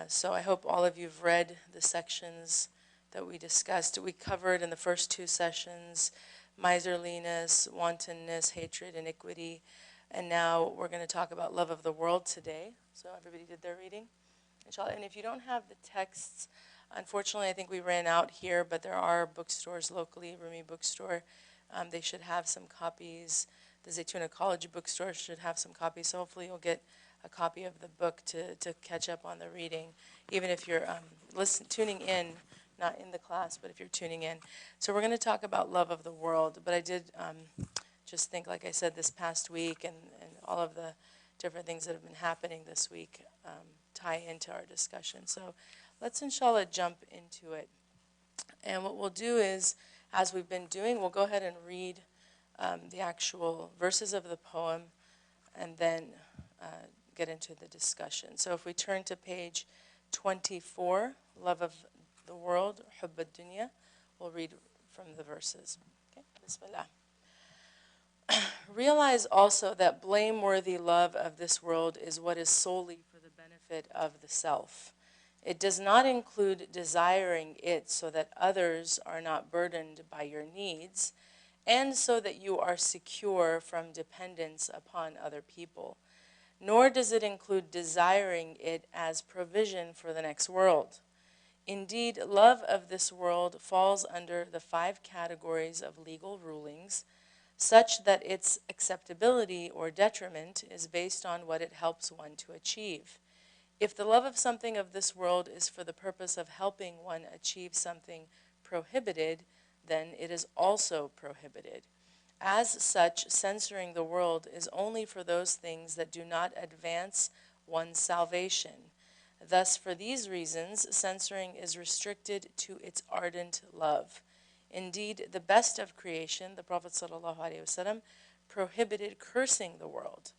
So I hope all of you have read the sections that we discussed. We covered in the first two sessions miserliness, wantonness, hatred, iniquity, and now we're going to talk about love of the world today. So everybody did their reading? Inshallah. And if you don't have the texts, unfortunately I think we ran out here, but there are bookstores locally, Rumi bookstore. They should have some copies. The Zaytuna College bookstore should have some copies, so hopefully you'll get a copy of the book to catch up on the reading, even if you're tuning in, not in the class, but if you're tuning in. So we're going to talk about love of the world, but I did just think, like I said, this past week and all of the different things that have been happening this week tie into our discussion. So let's inshallah jump into it. And what we'll do is, as we've been doing, we'll go ahead and read the actual verses of the poem and then get into the discussion. So if we turn to page 24, Love of the World, Hubb ad-Dunya, we'll read from the verses. Okay, Bismillah. Realize also that blameworthy love of this world is what is solely for the benefit of the self. It does not include desiring it so that others are not burdened by your needs, and so that you are secure from dependence upon other people. Nor does it include desiring it as provision for the next world. Indeed, love of this world falls under the 5 categories of legal rulings, such that its acceptability or detriment is based on what it helps one to achieve. If the love of something of this world is for the purpose of helping one achieve something prohibited, then it is also prohibited. As such, censoring the world is only for those things that do not advance one's salvation. Thus, for these reasons, censoring is restricted to its ardent love. Indeed, the best of creation, the Prophet ﷺ, prohibited cursing the world.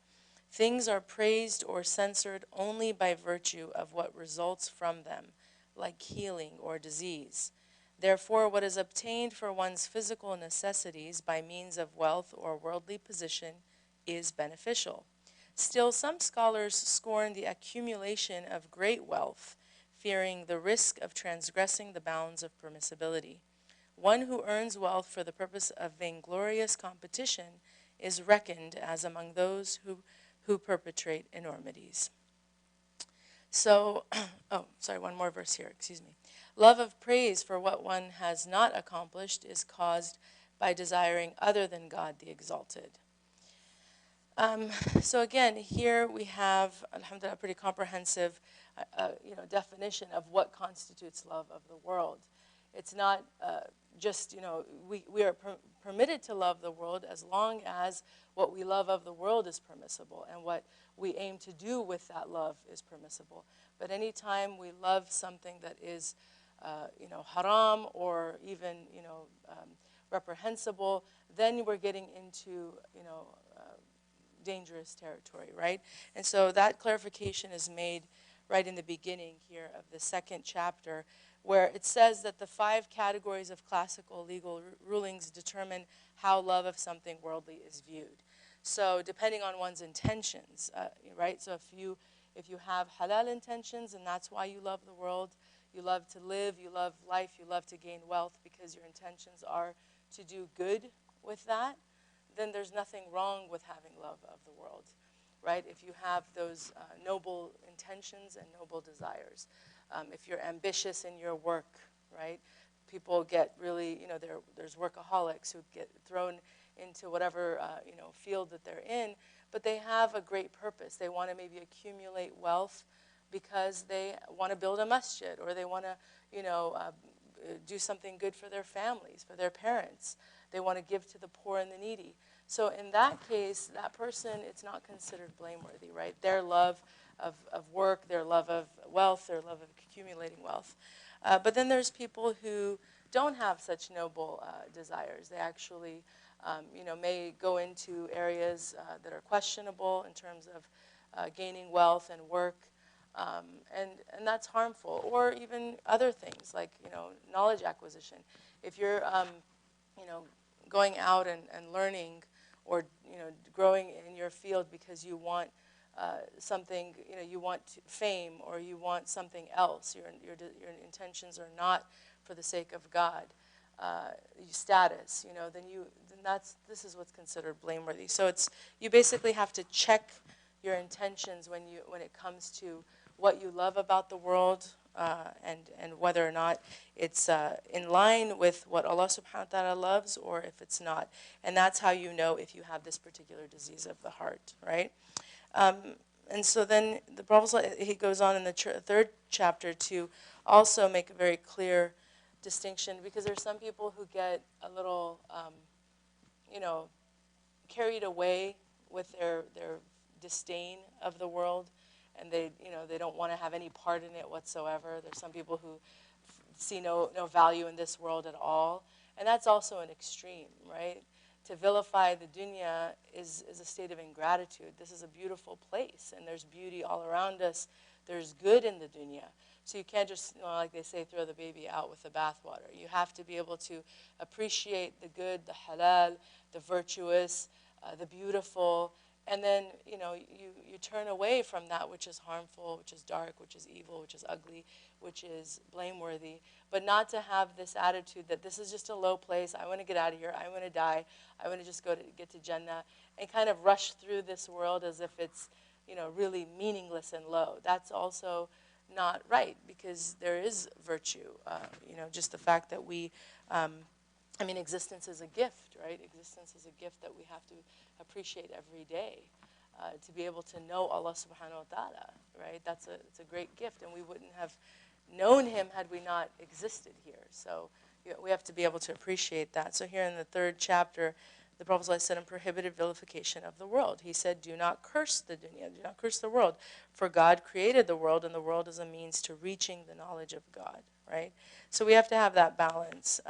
Things are praised or censored only by virtue of what results from them, like healing or disease. Therefore, what is obtained for one's physical necessities by means of wealth or worldly position is beneficial. Still, some scholars scorn the accumulation of great wealth, fearing the risk of transgressing the bounds of permissibility. One who earns wealth for the purpose of vainglorious competition is reckoned as among those who perpetrate enormities. So, one more verse here, excuse me. Love of praise for what one has not accomplished is caused by desiring other than God the Exalted. So again, here we have, alhamdulillah, a pretty comprehensive definition of what constitutes love of the world. It's not just, we are permitted to love the world as long as what we love of the world is permissible and what we aim to do with that love is permissible. But anytime we love something that is, haram or even, reprehensible, then we're getting into, dangerous territory, right? And so that clarification is made right in the beginning here of the 2nd chapter, where it says that the 5 categories of classical legal rulings determine how love of something worldly is viewed. So depending on one's intentions, right? So if you have halal intentions and that's why you love the world, you love to live, you love life, you love to gain wealth because your intentions are to do good with that, then there's nothing wrong with having love of the world, right? If you have those noble intentions and noble desires. If you're ambitious in your work, right? People get really, there's workaholics who get thrown into whatever, field that they're in, but they have a great purpose. They want to maybe accumulate wealth because they want to build a masjid, or they want to, do something good for their families, for their parents. They want to give to the poor and the needy. So in that case, that person, it's not considered blameworthy, right? Their love of work, their love of wealth, their love of accumulating wealth. But then there's people who don't have such noble desires. They actually, may go into areas that are questionable in terms of gaining wealth and work, and that's harmful. Or even other things like, knowledge acquisition. If you're, going out and learning, or growing in your field because you want something, you want fame or you want something else. Your intentions are not for the sake of God. Status, this is what's considered blameworthy. So you basically have to check your intentions when it comes to what you love about the world, and whether or not it's in line with what Allah subhanahu wa ta'ala loves, or if it's not. And that's how you know if you have this particular disease of the heart, right? And so then the Prophet, he goes on in the third chapter to also make a very clear distinction, because there's some people who get a little, carried away with their disdain of the world, and they don't want to have any part in it whatsoever. There's some people who see no value in this world at all, and that's also an extreme, right? To vilify the dunya is a state of ingratitude. This is a beautiful place, and there's beauty all around us. There's good in the dunya. So you can't just, like they say, throw the baby out with the bathwater. You have to be able to appreciate the good, the halal, the virtuous, the beautiful, and then, you turn away from that which is harmful, which is dark, which is evil, which is ugly, which is blameworthy, but not to have this attitude that this is just a low place, I want to get out of here, I want to die, I want to just get to Jannah, and kind of rush through this world as if it's, really meaningless and low. That's also not right, because there is virtue, just the fact that we, existence is a gift, right? Existence is a gift that we have to appreciate every day. To be able to know Allah subhanahu wa ta'ala, right? It's a great gift, and we wouldn't have known him had we not existed here. So we have to be able to appreciate that. So here in the third chapter, the Prophet ﷺ prohibited vilification of the world. He said, do not curse the dunya, do not curse the world, for God created the world, and the world is a means to reaching the knowledge of God, right? So we have to have that balance.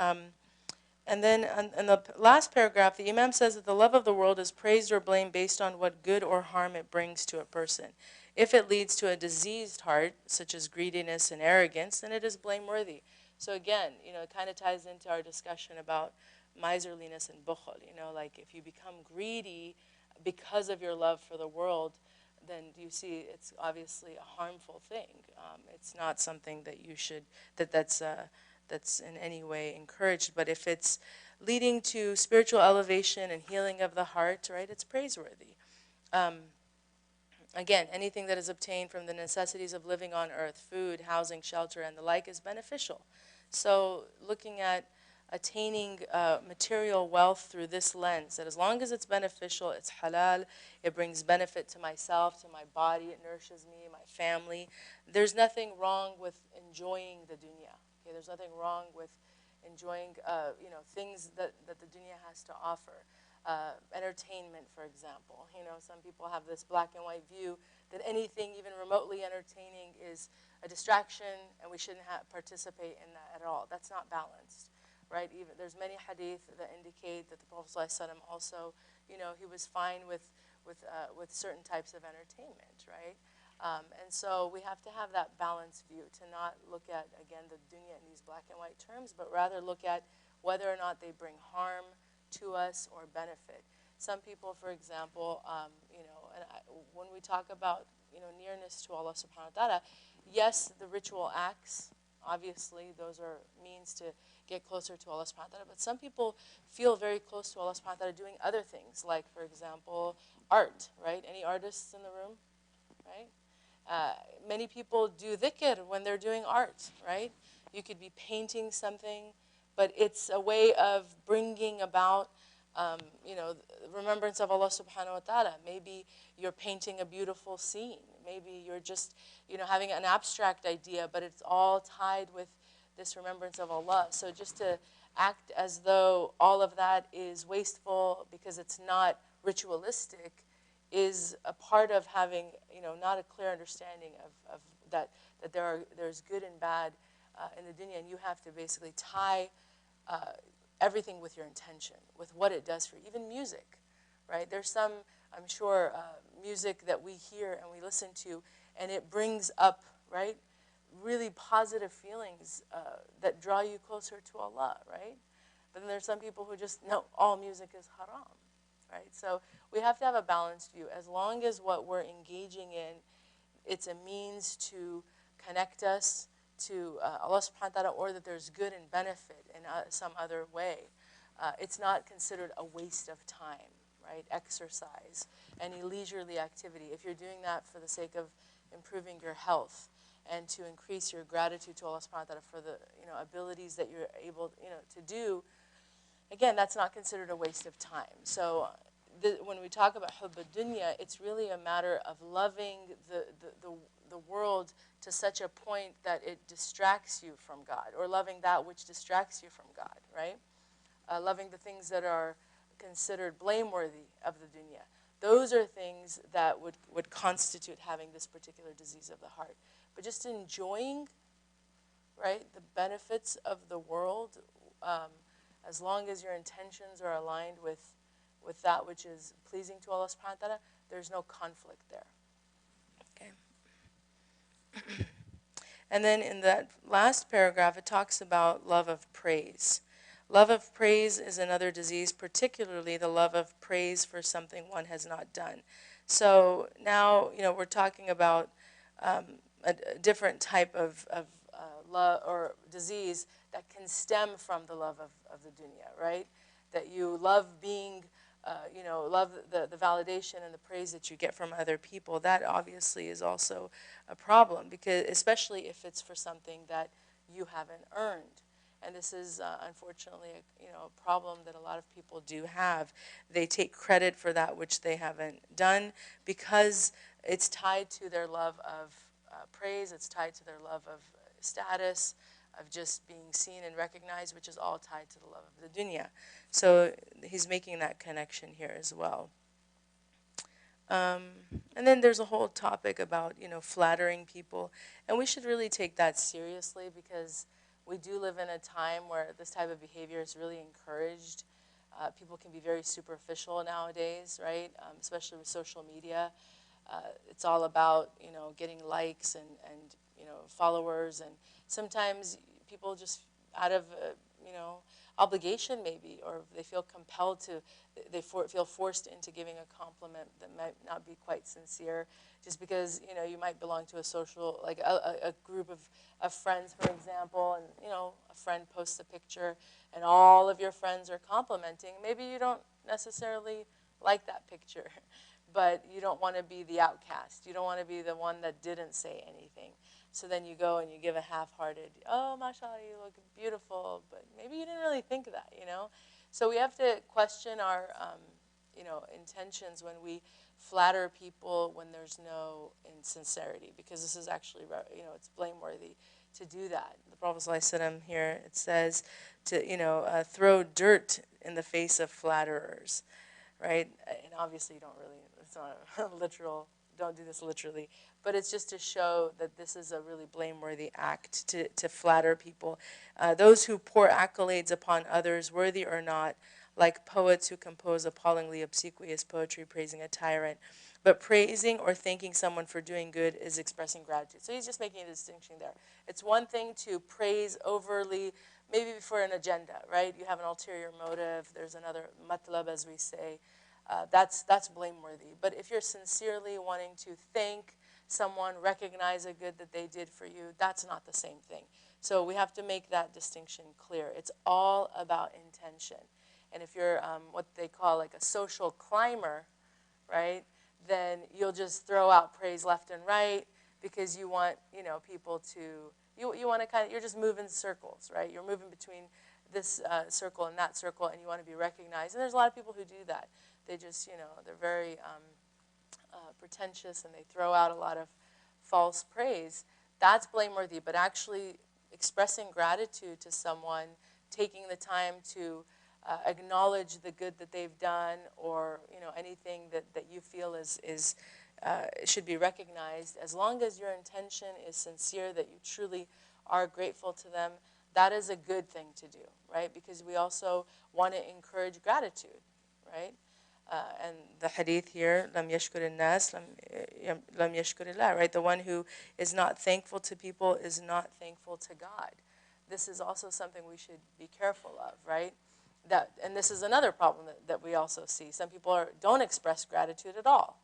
And then in the last paragraph, the Imam says that the love of the world is praised or blamed based on what good or harm it brings to a person. If it leads to a diseased heart, such as greediness and arrogance, then it is blameworthy. So again, it kind of ties into our discussion about miserliness and bukhl. Like if you become greedy because of your love for the world, then you see it's obviously a harmful thing. It's not something that you should, that's in any way encouraged. But if it's leading to spiritual elevation and healing of the heart, right, it's praiseworthy. Again, anything that is obtained from the necessities of living on earth, food, housing, shelter, and the like, is beneficial. So looking at attaining material wealth through this lens, that as long as it's beneficial, it's halal, it brings benefit to myself, to my body, it nourishes me, my family, there's nothing wrong with enjoying the dunya. Okay, there's nothing wrong with enjoying things that the dunya has to offer. Entertainment, for example. Some people have this black and white view that anything even remotely entertaining is a distraction, and we shouldn't participate in that at all. That's not balanced, right? There's many hadith that indicate that the Prophet ﷺ also, he was fine with certain types of entertainment, right? And so we have to have that balanced view, to not look at, again, the dunya in these black and white terms, but rather look at whether or not they bring harm to us or benefit. Some people, for example, when we talk about, nearness to Allah subhanahu wa ta'ala, yes, the ritual acts, obviously, those are means to get closer to Allah subhanahu wa ta'ala, but some people feel very close to Allah subhanahu wa ta'ala doing other things, like, for example, art, right? Any artists in the room, right? Many people do dhikr when they're doing art, right? You could be painting something, but it's a way of bringing about, remembrance of Allah subhanahu wa ta'ala. Maybe you're painting a beautiful scene. Maybe you're just, having an abstract idea, but it's all tied with this remembrance of Allah. So just to act as though all of that is wasteful because it's not ritualistic is a part of having, not a clear understanding of that there's good and bad in the dunya, and you have to basically tie everything with your intention, with what it does for you. Even music, right? There's some, I'm sure, music that we hear and we listen to, and it brings up, right, really positive feelings that draw you closer to Allah, right? But then there's some people who just know all music is haram, right? So we have to have a balanced view. As long as what we're engaging in, it's a means to connect us to Allah subhanahu wa ta'ala, or that there's good and benefit in some other way, it's not considered a waste of time, right? Exercise, any leisurely activity. If you're doing that for the sake of improving your health and to increase your gratitude to Allah subhanahu wa ta'ala for the abilities that you're able to do, again, that's not considered a waste of time. So when we talk about hubb dunya, it's really a matter of loving the world to such a point that it distracts you from God, or loving that which distracts you from God, right? Loving the things that are considered blameworthy of the dunya. Those are things that would constitute having this particular disease of the heart. But just enjoying, right, the benefits of the world, as long as your intentions are aligned with that which is pleasing to Allah subhanahu wa ta'ala, there's no conflict there. Okay. And then in that last paragraph, it talks about love of praise. Love of praise is another disease, particularly the love of praise for something one has not done. So now, we're talking about a different type of love or disease that can stem from the love of the dunya, right? That you love being, love the validation and the praise that you get from other people. That obviously is also a problem, because especially if it's for something that you haven't earned. And this is unfortunately a problem that a lot of people do have. They take credit for that which they haven't done because it's tied to their love of praise. It's tied to their love of status, of just being seen and recognized, which is all tied to the love of the dunya. So he's making that connection here as well. And then there's a whole topic about, flattering people. And we should really take that seriously, because we do live in a time where this type of behavior is really encouraged. People can be very superficial nowadays, right? Especially with social media. It's all about, getting likes and followers. And sometimes people just out of, obligation maybe, or they feel compelled to, feel forced into giving a compliment that might not be quite sincere, just because, you might belong to a social, like a group of friends, for example, and, a friend posts a picture and all of your friends are complimenting. Maybe you don't necessarily like that picture, but you don't want to be the outcast. You don't want to be the one that didn't say anything. So then you go and you give a half-hearted, oh, mashallah, you look beautiful, but maybe you didn't really think that, So we have to question our, intentions when we flatter people when there's no insincerity, because this is actually, it's blameworthy to do that. The Prophet ﷺ here, it says to, throw dirt in the face of flatterers, right? And obviously you don't really, it's not a literal, don't do this literally, but it's just to show that this is a really blameworthy act to flatter people. Those who pour accolades upon others, worthy or not, like poets who compose appallingly obsequious poetry praising a tyrant. But praising or thanking someone for doing good is expressing gratitude. So he's just making a distinction there. It's one thing to praise overly, maybe for an agenda, right? You have an ulterior motive. There's another matlab, as we say. That's blameworthy. But if you're sincerely wanting to thank someone, recognize a good that they did for you, that's not the same thing. So we have to make that distinction clear. It's all about intention. And if you're what they call like a social climber, right, then you'll just throw out praise left and right because you want, people to, you want to kind of, you're just moving circles, right? You're moving between this circle and that circle, and you want to be recognized. And there's a lot of people who do that. They just, they're very pretentious, and they throw out a lot of false praise. That's blameworthy, but actually expressing gratitude to someone, taking the time to acknowledge the good that they've done, or anything that you feel is should be recognized, as long as your intention is sincere, that you truly are grateful to them, that is a good thing to do, right? Because we also want to encourage gratitude, right? And the hadith here, lam yashkur nas, lam yashkur Allah, right? The one who is not thankful to people is not thankful to God. This is also something we should be careful of, right? and this is another problem that we also see. Some people don't express gratitude at all.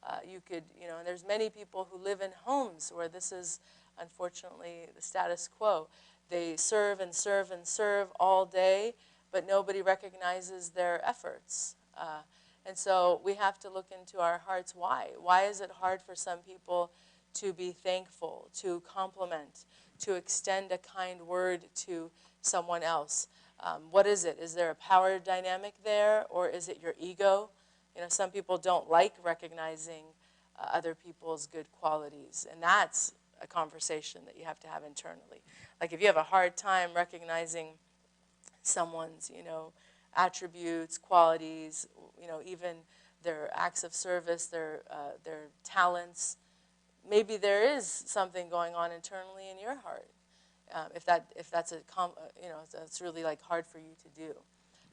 And there's many people who live in homes where this is unfortunately the status quo. They serve and serve and serve all day, but nobody recognizes their efforts. And so we have to look into our hearts. Why? Why is it hard for some people to be thankful, to compliment, to extend a kind word to someone else? What is it? Is there a power dynamic there, or is it your ego? Some people don't like recognizing other people's good qualities, and that's a conversation that you have to have internally. Like if you have a hard time recognizing someone's, attributes, qualities, even their acts of service, their talents, maybe there is something going on internally in your heart. If that's it's really like hard for you to do.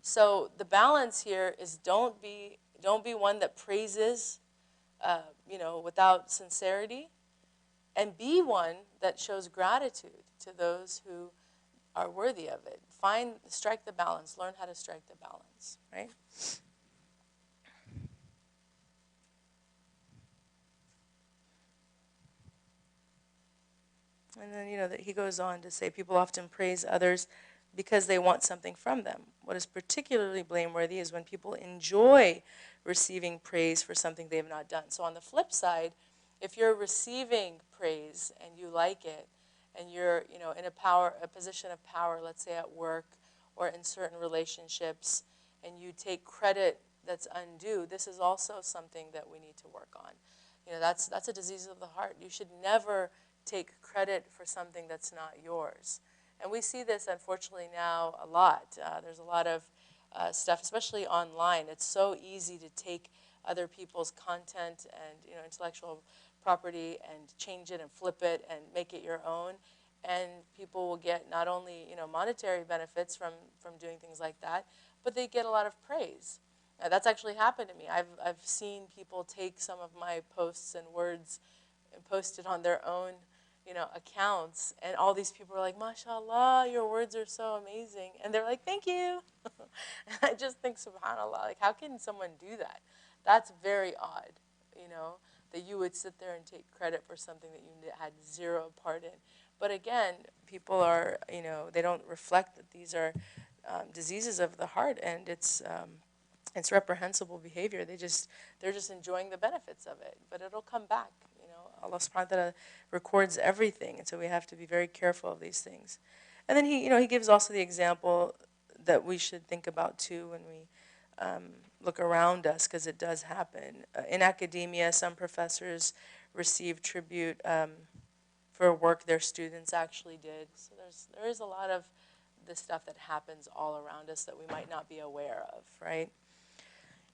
So the balance here is don't be one that praises, without sincerity, and be one that shows gratitude to those who are worthy of it. Strike the balance. Learn how to strike the balance, right? And then, that he goes on to say, people often praise others because they want something from them. What is particularly blameworthy is when people enjoy receiving praise for something they have not done. So on the flip side, if you're receiving praise and you like it, and you're, in a position of power, let's say at work or in certain relationships, and you take credit that's undue, this is also something that we need to work on. That's a disease of the heart. You should never take credit for something that's not yours. And we see this, unfortunately, now a lot. There's a lot of stuff, especially online. It's so easy to take other people's content and intellectual property and change it and flip it and make it your own. And people will get not only monetary benefits from doing things like that, but they get a lot of praise. That's actually happened to me. I've seen people take some of my posts and words and post it on their own accounts, and all these people are like, mashallah, your words are so amazing. And they're like, thank you. And I just think, subhanallah, like, how can someone do that? That's very odd, that you would sit there and take credit for something that you had zero part in. But again, people are, they don't reflect that these are diseases of the heart, and it's reprehensible behavior. They're just enjoying the benefits of it, but it'll come back. Allah subhanahu wa ta'ala records everything, and so we have to be very careful of these things. And then he gives also the example that we should think about too when we look around us, because it does happen. In academia, some professors receive tribute for work their students actually did. So there is a lot of this stuff that happens all around us that we might not be aware of, right?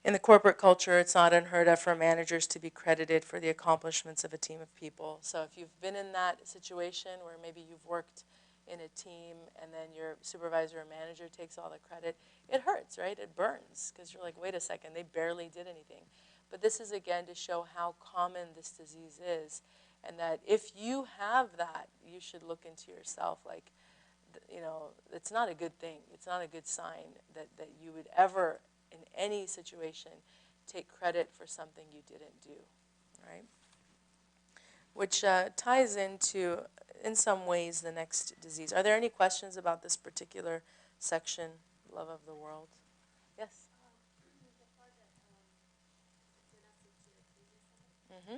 In the corporate culture, it's not unheard of for managers to be credited for the accomplishments of a team of people. So if you've been in that situation where maybe you've worked in a team and then your supervisor or manager takes all the credit, it hurts, right? It burns, because you're like, wait a second, they barely did anything. But this is, again, to show how common this disease is, and that if you have that, you should look into yourself like, it's not a good thing. It's not a good sign that you would ever, in any situation, take credit for something you didn't do, right? Which ties into, in some ways, the next disease. Are there any questions about this particular section, love of the world? Yes? Mm-hmm.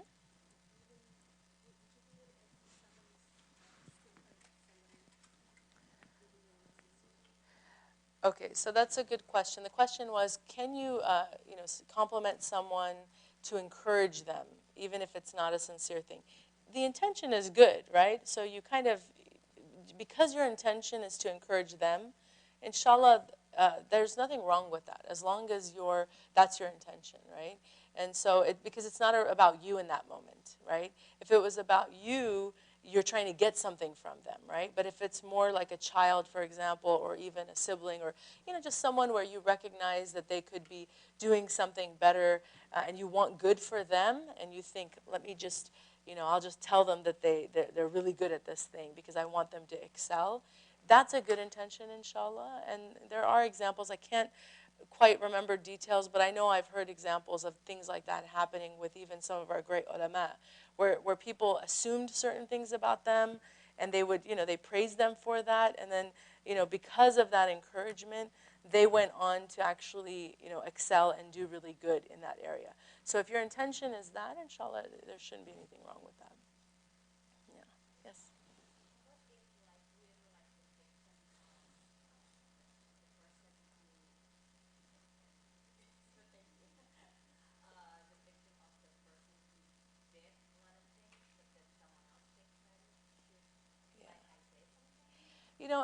Okay, so that's a good question. The question was, can you, compliment someone to encourage them, even if it's not a sincere thing? The intention is good, right? So you kind of, because your intention is to encourage them, inshallah, there's nothing wrong with that, as long as that's your intention, right? And so, because it's not about you in that moment, right? If it was about you, you're trying to get something from them, right? But if it's more like a child, for example, or even a sibling, or just someone where you recognize that they could be doing something better, and you want good for them, and you think, let me just, I'll just tell them that they're really good at this thing because I want them to excel, that's a good intention, inshallah. And there are examples. I can't quite remember details, but I know I've heard examples of things like that happening with even some of our great ulama, where people assumed certain things about them, and they would, they praised them for that, and then, because of that encouragement, they went on to actually, excel and do really good in that area. So if your intention is that, inshallah, there shouldn't be anything wrong with that. Yeah. Yes.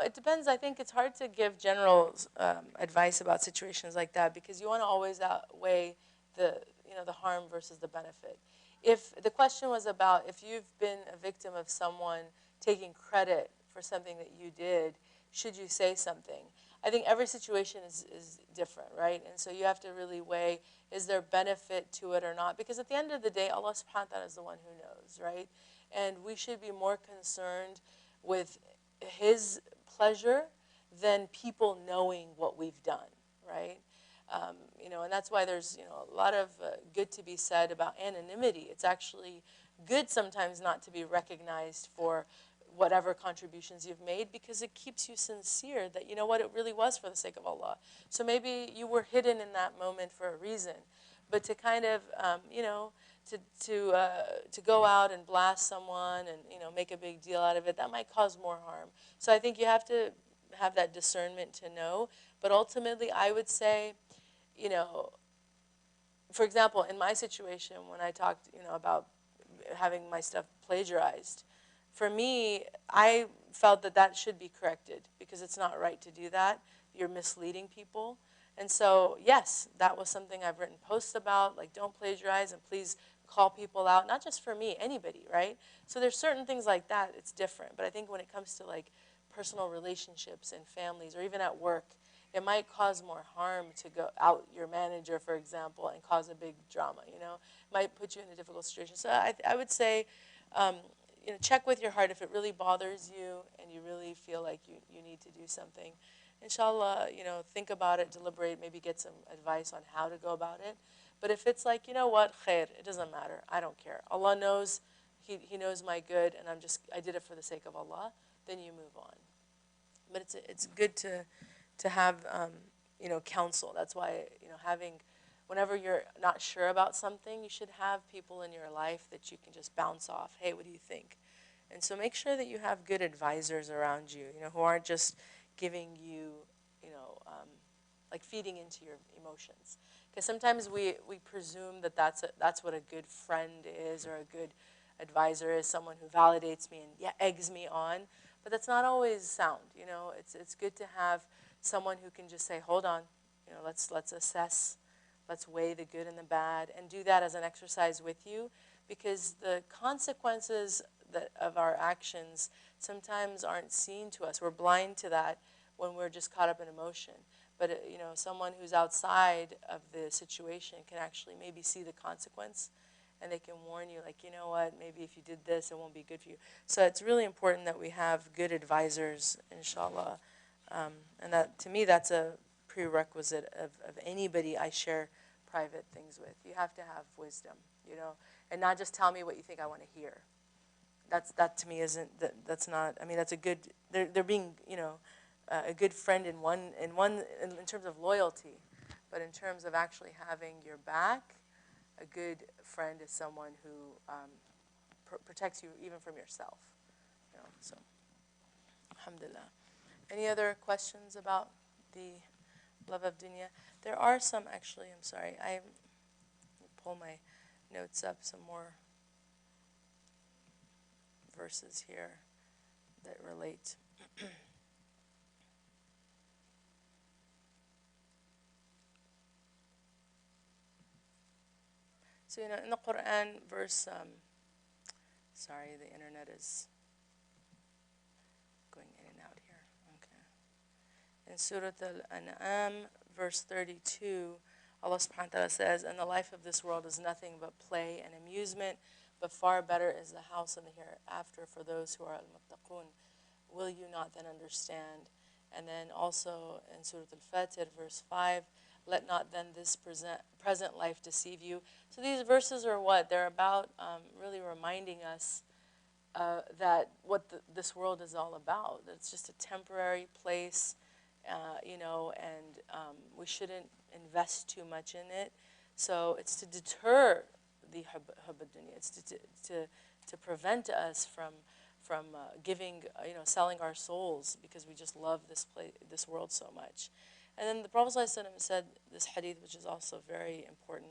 It depends. I think it's hard to give general advice about situations like that because you want to always outweigh the harm versus the benefit. If the question was about if you've been a victim of someone taking credit for something that you did, should you say something? I think every situation is different, right? And so you have to really weigh, is there benefit to it or not? Because at the end of the day, Allah subhanahu wa ta'ala is the one who knows, right? And we should be more concerned with His pleasure than people knowing what we've done, right? And that's why there's a lot of good to be said about anonymity. It's actually good sometimes not to be recognized for whatever contributions you've made because it keeps you sincere that you know what, it really was for the sake of Allah. So maybe you were hidden in that moment for a reason, but to kind of to go out and blast someone and make a big deal out of it, that might cause more harm. So I think you have to have that discernment to know. But ultimately, I would say, for example, in my situation, when I talked, about having my stuff plagiarized, for me, I felt that should be corrected because it's not right to do that. You're misleading people. And so, yes, that was something I've written posts about, like don't plagiarize and please call people out, not just for me, anybody, right? So there's certain things like that, it's different. But I think when it comes to like personal relationships and families or even at work, it might cause more harm to go out your manager, for example, and cause a big drama, It might put you in a difficult situation. So I would say, check with your heart if it really bothers you and you really feel like you need to do something. Inshallah, think about it, deliberate, maybe get some advice on how to go about it. But if it's like, you know what, khair, it doesn't matter. I don't care. Allah knows, He knows my good, and I did it for the sake of Allah, then you move on. But it's good to have, counsel. That's why, whenever you're not sure about something, you should have people in your life that you can just bounce off. Hey, what do you think? And so make sure that you have good advisors around you, who aren't just giving you, like feeding into your emotions. Because sometimes we presume that's what a good friend is or a good advisor is, someone who validates me and eggs me on. But that's not always sound, It's good to have someone who can just say, hold on, let's assess, let's weigh the good and the bad, and do that as an exercise with you, because the consequences of our actions sometimes aren't seen to us. We're blind to that when we're just caught up in emotion. But someone who's outside of the situation can actually maybe see the consequence, and they can warn you, like, you know what, maybe if you did this, it won't be good for you. So it's really important that we have good advisors, inshallah. And that, to me, that's a prerequisite of anybody I share private things with. You have to have wisdom, and not just tell me what you think I want to hear. That to me isn't, that's not, I mean, that's a good, they're being, a good friend in terms of loyalty, but in terms of actually having your back, a good friend is someone who protects you even from yourself. So, alhamdulillah. Any other questions about the love of dunya? There are some, actually. I'm sorry. Let me pull my notes up. Some more verses here that relate. So, in the Quran, verse, sorry, the internet is going in and out here. Okay. In Surah Al-An'am, verse 32, Allah subhanahu wa ta'ala says, and the life of this world is nothing but play and amusement, but far better is the house in the hereafter for those who are al-muttaqun. Will you not then understand? And then also in Surah Al-Fatir, verse 5, let not then this present life deceive you. So these verses are what? They're about really reminding us that what this world is all about. It's just a temporary place, and we shouldn't invest too much in it. So it's to deter the hub dunya. It's to prevent us from giving, selling our souls because we just love this world so much. And then the Prophet ﷺ said this hadith, which is also very important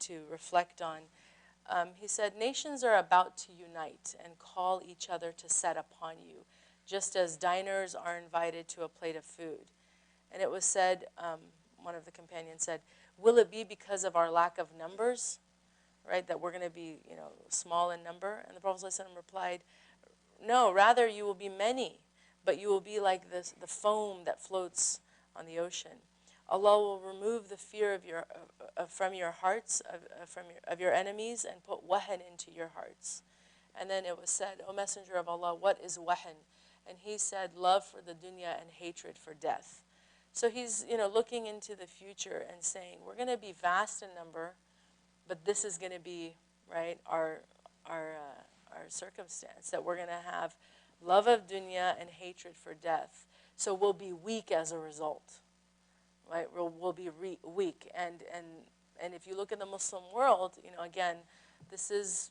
to reflect on. He said, nations are about to unite and call each other to set upon you, just as diners are invited to a plate of food. And it was said, one of the companions said, will it be because of our lack of numbers, right, that we're going to be, small in number? And the Prophet ﷺ replied, no, rather you will be many, but you will be like the foam that floats on the ocean. Allah will remove the fear from your hearts, of your enemies, and put wahan into your hearts. And then it was said, O Messenger of Allah, what is wahan? And he said, love for the dunya and hatred for death. So he's, looking into the future and saying, we're going to be vast in number, but this is going to be, right, our circumstance, that we're going to have love of dunya and hatred for death. So we'll be weak as a result, right? We'll be weak. And if you look at the Muslim world, again, this is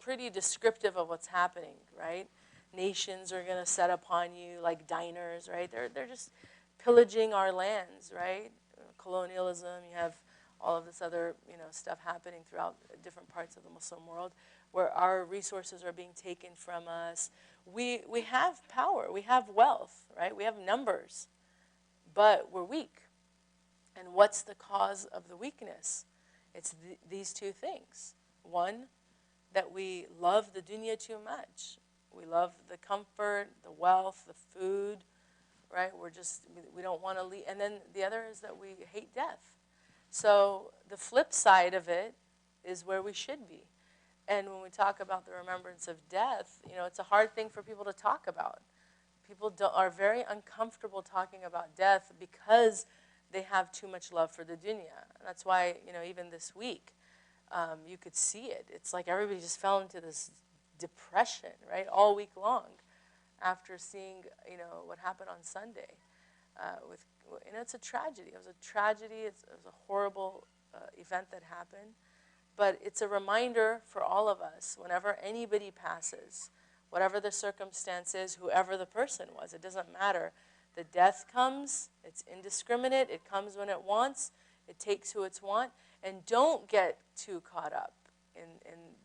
pretty descriptive of what's happening, right? Nations are going to set upon you like diners, right? They're just pillaging our lands, right? Colonialism, you have all of this other, stuff happening throughout different parts of the Muslim world where our resources are being taken from us. We have power, we have wealth, right? We have numbers, but we're weak. And what's the cause of the weakness? It's these two things. One, that we love the dunya too much. We love the comfort, the wealth, the food, right? We don't want to leave. And then the other is that we hate death. So the flip side of it is where we should be. And when we talk about the remembrance of death, it's a hard thing for people to talk about. People are very uncomfortable talking about death because they have too much love for the dunya. And that's why, even this week, you could see it. It's like everybody just fell into this depression, right, all week long after seeing, what happened on Sunday. It's a tragedy. It was a tragedy. It was a horrible event that happened. But it's a reminder for all of us, whenever anybody passes, whatever the circumstance is, whoever the person was, it doesn't matter. The death comes, it's indiscriminate, it comes when it wants, it takes who it's want, and don't get too caught up in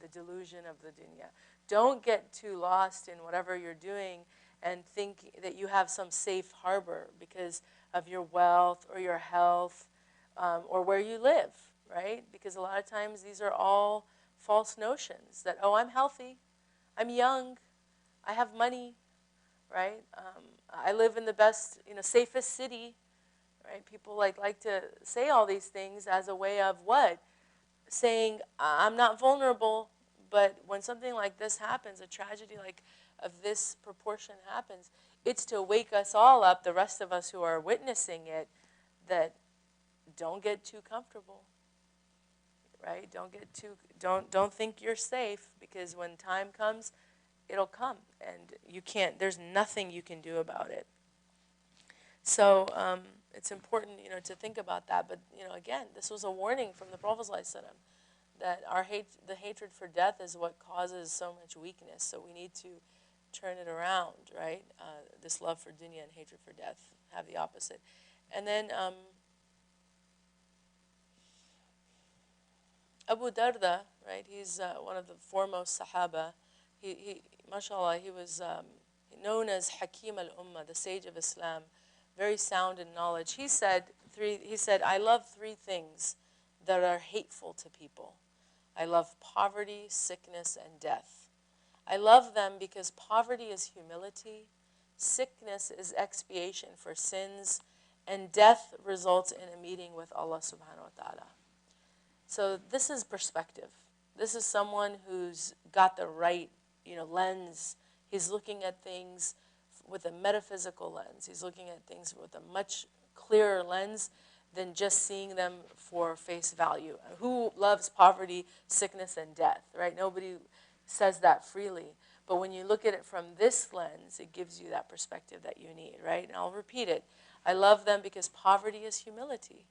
the delusion of the dunya. Don't get too lost in whatever you're doing and think that you have some safe harbor because of your wealth or your health or where you live, right? Because a lot of times these are all false notions that, oh, I'm healthy, I'm young, I have money, right? I live in the best, safest city, right? People like to say all these things as a way of what? Saying, I'm not vulnerable, but when something like this happens, a tragedy like of this proportion happens, it's to wake us all up, the rest of us who are witnessing it, that don't get too comfortable, right? Don't think you're safe, because when time comes, it'll come, and there's nothing you can do about it. So it's important, to think about that. But, again, this was a warning from the Prophet ﷺ that the hatred for death is what causes so much weakness. So we need to turn it around, right? This love for dunya and hatred for death, have the opposite. And then Abu Darda, right? He's one of the foremost Sahaba. He mashallah, he was known as Hakim al-Ummah, the sage of Islam, very sound in knowledge. He said, I love three things that are hateful to people. I love poverty, sickness, and death. I love them because poverty is humility, sickness is expiation for sins, and death results in a meeting with Allah subhanahu wa ta'ala. So this is perspective. This is someone who's got the right, lens. He's looking at things with a metaphysical lens. He's looking at things with a much clearer lens than just seeing them for face value. Who loves poverty, sickness, and death, right? Nobody says that freely. But when you look at it from this lens, it gives you that perspective that you need, right? And I'll repeat it. I love them because poverty is humility,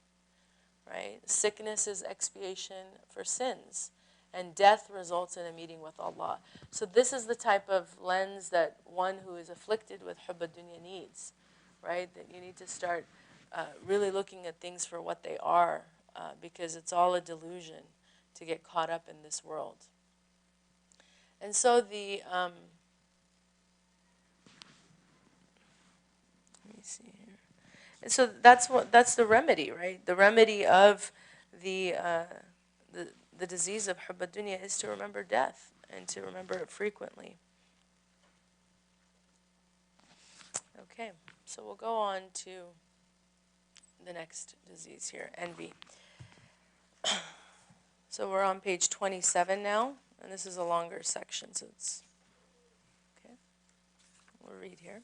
right? Sickness is expiation for sins. And death results in a meeting with Allah. So this is the type of lens that one who is afflicted with hubb ad-dunya needs, right? That you need to start really looking at things for what they are, because it's all a delusion to get caught up in this world. And so the, let me see here. And so that's the remedy, right? The remedy of the disease of hubb ad-dunya is to remember death and to remember it frequently. Okay, so we'll go on to the next disease here, envy. So we're on page 27 now, and this is a longer section, so it's, okay, we'll read here.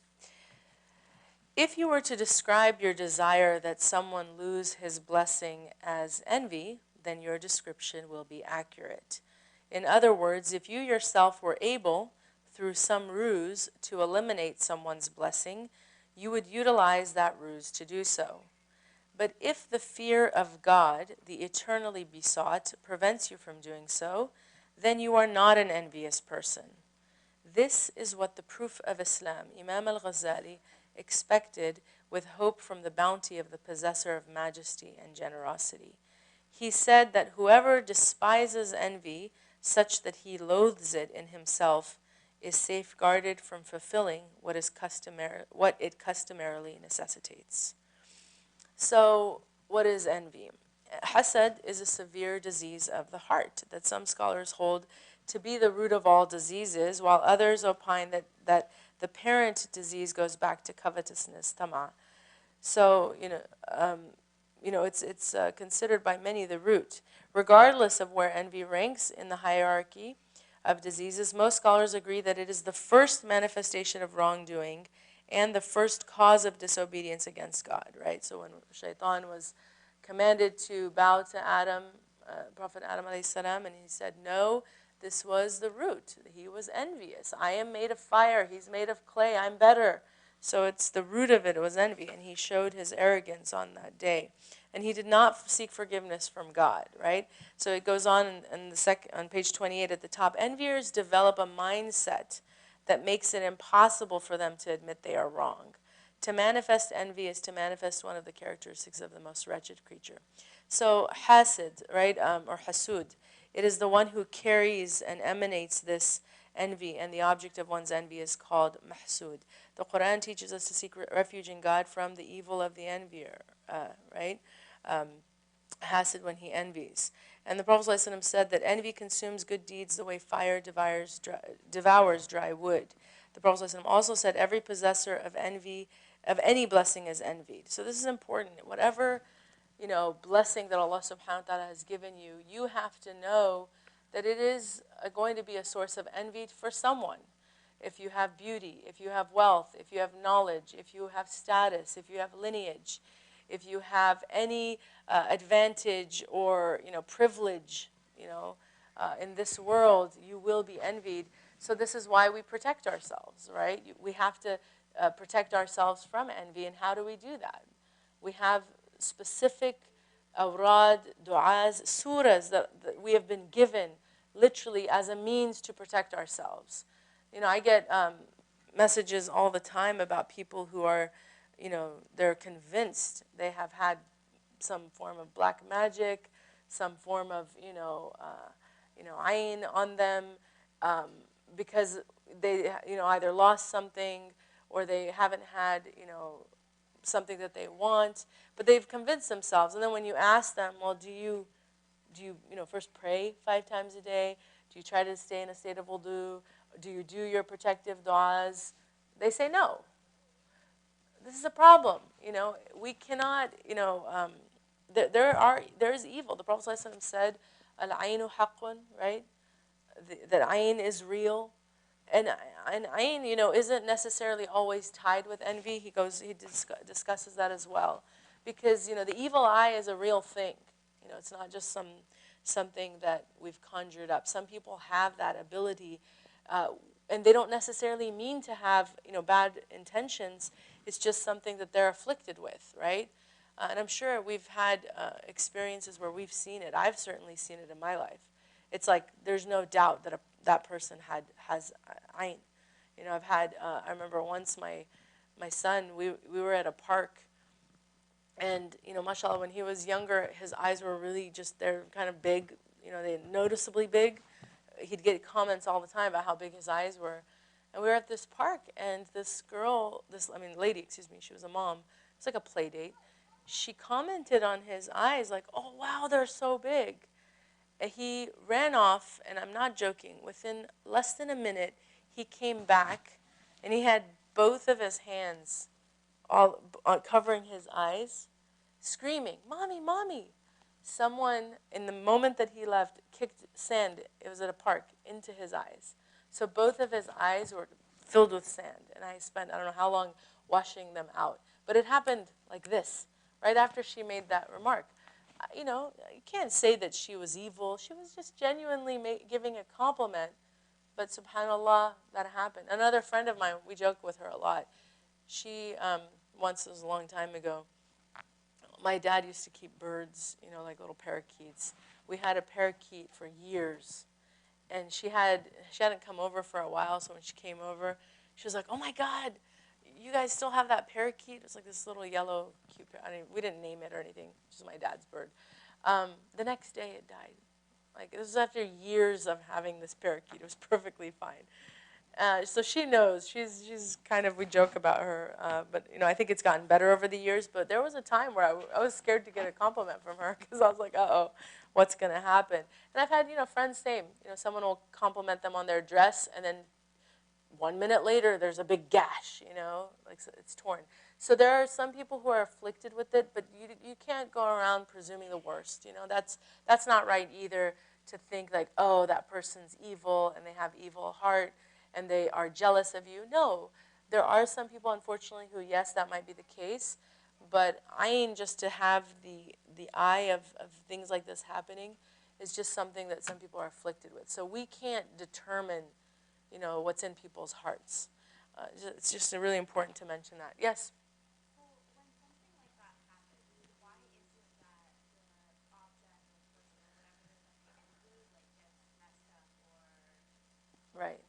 If you were to describe your desire that someone lose his blessing as envy, then your description will be accurate. In other words, if you yourself were able, through some ruse, to eliminate someone's blessing, you would utilize that ruse to do so. But if the fear of God, the eternally besought, prevents you from doing so, then you are not an envious person. This is what the proof of Islam, Imam Al-Ghazali, expected with hope from the bounty of the possessor of majesty and generosity. He said that whoever despises envy such that he loathes it in himself is safeguarded from fulfilling what it customarily necessitates. So, what is envy? Hasad is a severe disease of the heart that some scholars hold to be the root of all diseases, while others opine that the parent disease goes back to covetousness, tama. So, it's considered by many the root. Regardless of where envy ranks in the hierarchy of diseases, most scholars agree that it is the first manifestation of wrongdoing and the first cause of disobedience against God, right? So when Shaitan was commanded to bow to Adam, Prophet Adam alayhi salam, and he said, no, this was the root. He was envious. I am made of fire. He's made of clay. I'm better. So it's the root of it was envy, and he showed his arrogance on that day. And he did not seek forgiveness from God, right? So it goes on on page 28 at the top. Enviers develop a mindset that makes it impossible for them to admit they are wrong. To manifest envy is to manifest one of the characteristics of the most wretched creature. So hasid, right, or hasud, it is the one who carries and emanates this envy, and the object of one's envy is called mahsud. The Quran teaches us to seek refuge in God from the evil of the envier, right? Hasid, when he envies. And the Prophet ﷺ said that envy consumes good deeds the way fire devours dry wood. The Prophet ﷺ also said every possessor of envy, of any blessing, is envied. So this is important. Whatever, blessing that Allah subhanahu wa ta'ala has given you, you have to know that it is going to be a source of envy for someone. If you have beauty, if you have wealth, if you have knowledge, if you have status, if you have lineage, if you have any advantage or privilege, in this world, you will be envied. So this is why we protect ourselves, right? We have to protect ourselves from envy. And how do we do that? We have specific awrad, du'as, surahs that we have been given literally as a means to protect ourselves. I get messages all the time about people who are, they're convinced they have had some form of black magic, some form of, ayn on them, because they, either lost something or they haven't had, something that they want, but they've convinced themselves. And then when you ask them, well, do you first pray 5 times a day? Do you try to stay in a state of wudu? Do you do your protective du'as? They say no. This is a problem. We cannot, there is evil. The Prophet ﷺ said, al-aynu haqqun, right? That ayn is real. And and ayn, isn't necessarily always tied with envy. He discusses that as well, because the evil eye is a real thing. It's not just something that we've conjured up. Some people have that ability, and they don't necessarily mean to have bad intentions. It's just something that they're afflicted with, right? And I'm sure we've had experiences where we've seen it. I've certainly seen it in my life. It's like there's no doubt that that person has ayn. I've had. I remember once my son. We were at a park, and mashallah, when he was younger, his eyes were really they're kind of big. They're noticeably big. He'd get comments all the time about how big his eyes were. And we were at this park, and this lady, excuse me, she was a mom. It's like a play date. She commented on his eyes like, "Oh, wow, they're so big." And he ran off, and I'm not joking. Within less than a minute, he came back, and he had both of his hands all covering his eyes, screaming, "Mommy, Mommy." Someone, in the moment that he left, kicked sand, it was at a park, into his eyes. So both of his eyes were filled with sand, and I spent, I don't know how long, washing them out. But it happened like this, right after she made that remark. You can't say that she was evil. She was just genuinely giving a compliment. But subhanAllah, that happened. Another friend of mine, we joke with her a lot. She, once, it was a long time ago, my dad used to keep birds, like little parakeets. We had a parakeet for years. And she hadn't come over for a while, so when she came over, she was like, "Oh my God, you guys still have that parakeet?" It was like this little yellow, cute we didn't name it or anything. It was my dad's bird. The next day it died. Like, this was after years of having this parakeet. It was perfectly fine. So she knows. She's kind of, we joke about her, but I think it's gotten better over the years. But there was a time where I was scared to get a compliment from her because I was like, "Uh-oh, what's going to happen?" And I've had friends same. Someone will compliment them on their dress, and then 1 minute later there's a big gash. Like it's torn. So there are some people who are afflicted with it, but you can't go around presuming the worst. That's not right either. To think like, "Oh, that person's evil and they have evil heart and they are jealous of you." No, there are some people, unfortunately, who, yes, that might be the case, but ayn, just to have the eye of things like this happening, is just something that some people are afflicted with. So we can't determine, what's in people's hearts. It's just really important to mention that. Yes? Right.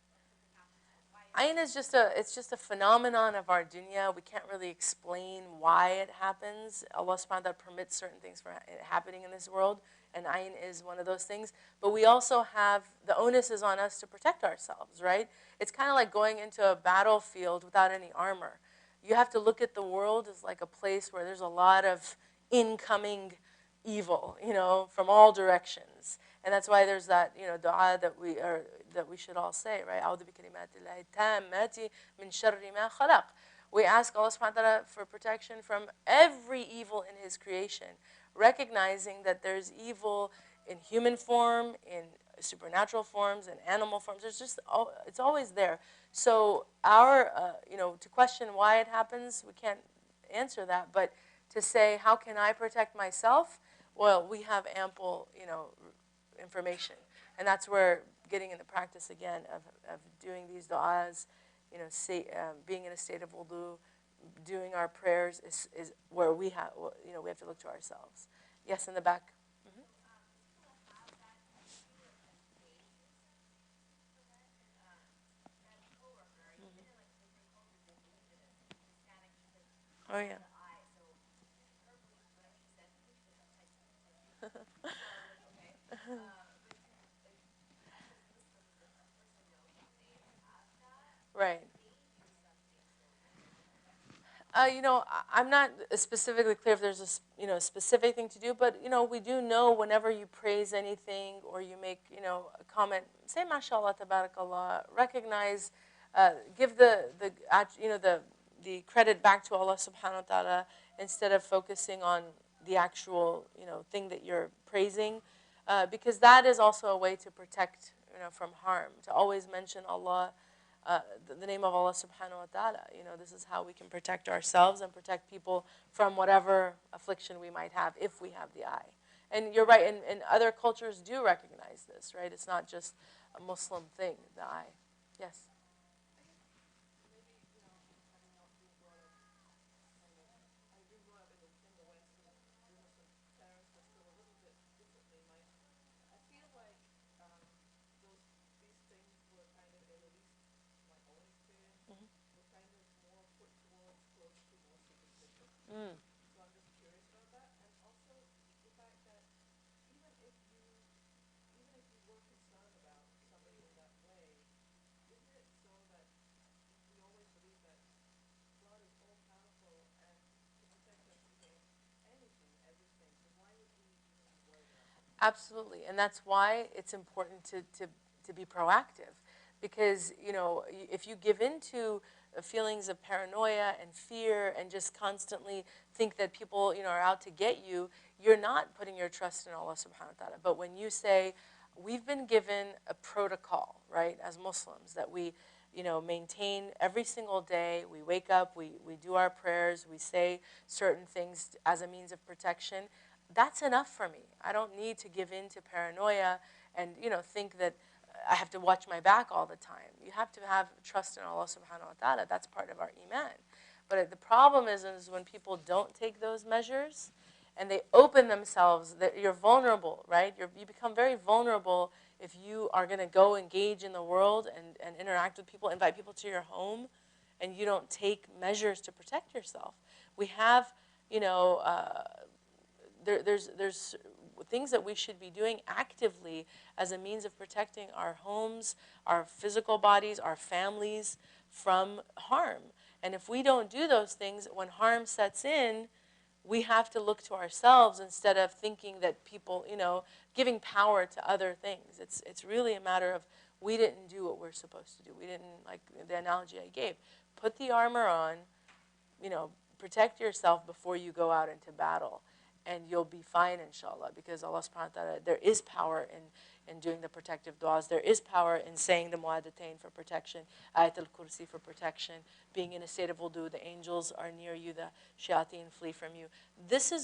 Ayn is it's just a phenomenon of our dunya. We can't really explain why it happens. Allah subhanahu wa ta'ala permits certain things for happening in this world, and ayn is one of those things. But we also have, the onus is on us to protect ourselves, right? It's kind of like going into a battlefield without any armor. You have to look at the world as like a place where there's a lot of incoming evil, from all directions. And that's why there's that, dua that we should all say, right? أعوذ بكلمات الله التامات من شر ما خلق. We ask Allah subhanahu wa ta'ala for protection from every evil in His creation, recognizing that there's evil in human form, in supernatural forms, in animal forms. It's always there. So to question why it happens, we can't answer that. But to say, how can I protect myself? Well, we have ample, information. And that's where getting in the practice again of doing these du'as, being in a state of wudu, doing our prayers is where we have to look to ourselves. Yes, in the back. Oh, yeah. Right. I'm not specifically clear if there's a specific thing to do, but we do know whenever you praise anything or you make a comment, say mashallah, tabarakallah, recognize, give the credit back to Allah subhanahu wa ta'ala instead of focusing on the actual thing that you're praising, because that is also a way to protect from harm. To always mention Allah. the name of Allah subhanahu wa ta'ala. This is how we can protect ourselves and protect people from whatever affliction we might have if we have the eye. And you're right, and other cultures do recognize this, right? It's not just a Muslim thing, the eye. Yes? Mm. Absolutely, and that's why it's important to be proactive, because if you give into feelings of paranoia and fear and just constantly think that people are out to get you, you're not putting your trust in Allah subhanahu wa ta'ala. But when you say, we've been given a protocol, right, as Muslims, that we maintain every single day. We wake up, we do our prayers, we say certain things as a means of protection. That's enough for me. I don't need to give in to paranoia and think that I have to watch my back all the time. You have to have trust in Allah subhanahu wa ta'ala. That's part of our iman. But the problem is when people don't take those measures and they open themselves, that you're vulnerable, right? You become very vulnerable if you are going to go engage in the world and interact with people, invite people to your home, and you don't take measures to protect yourself. We have, there's things that we should be doing actively as a means of protecting our homes, our physical bodies, our families from harm. And if we don't do those things, when harm sets in, we have to look to ourselves instead of thinking that people, giving power to other things. It's really a matter of we didn't do what we're supposed to do. We didn't, like the analogy I gave, put the armor on, protect yourself before you go out into battle. And you'll be fine, inshallah, because Allah subhanahu wa ta'ala, there is power in doing the protective du'as. There is power in saying the mu'adatain for protection, al-Kursi for protection, being in a state of wudu, the angels are near you, the shayateen flee from you.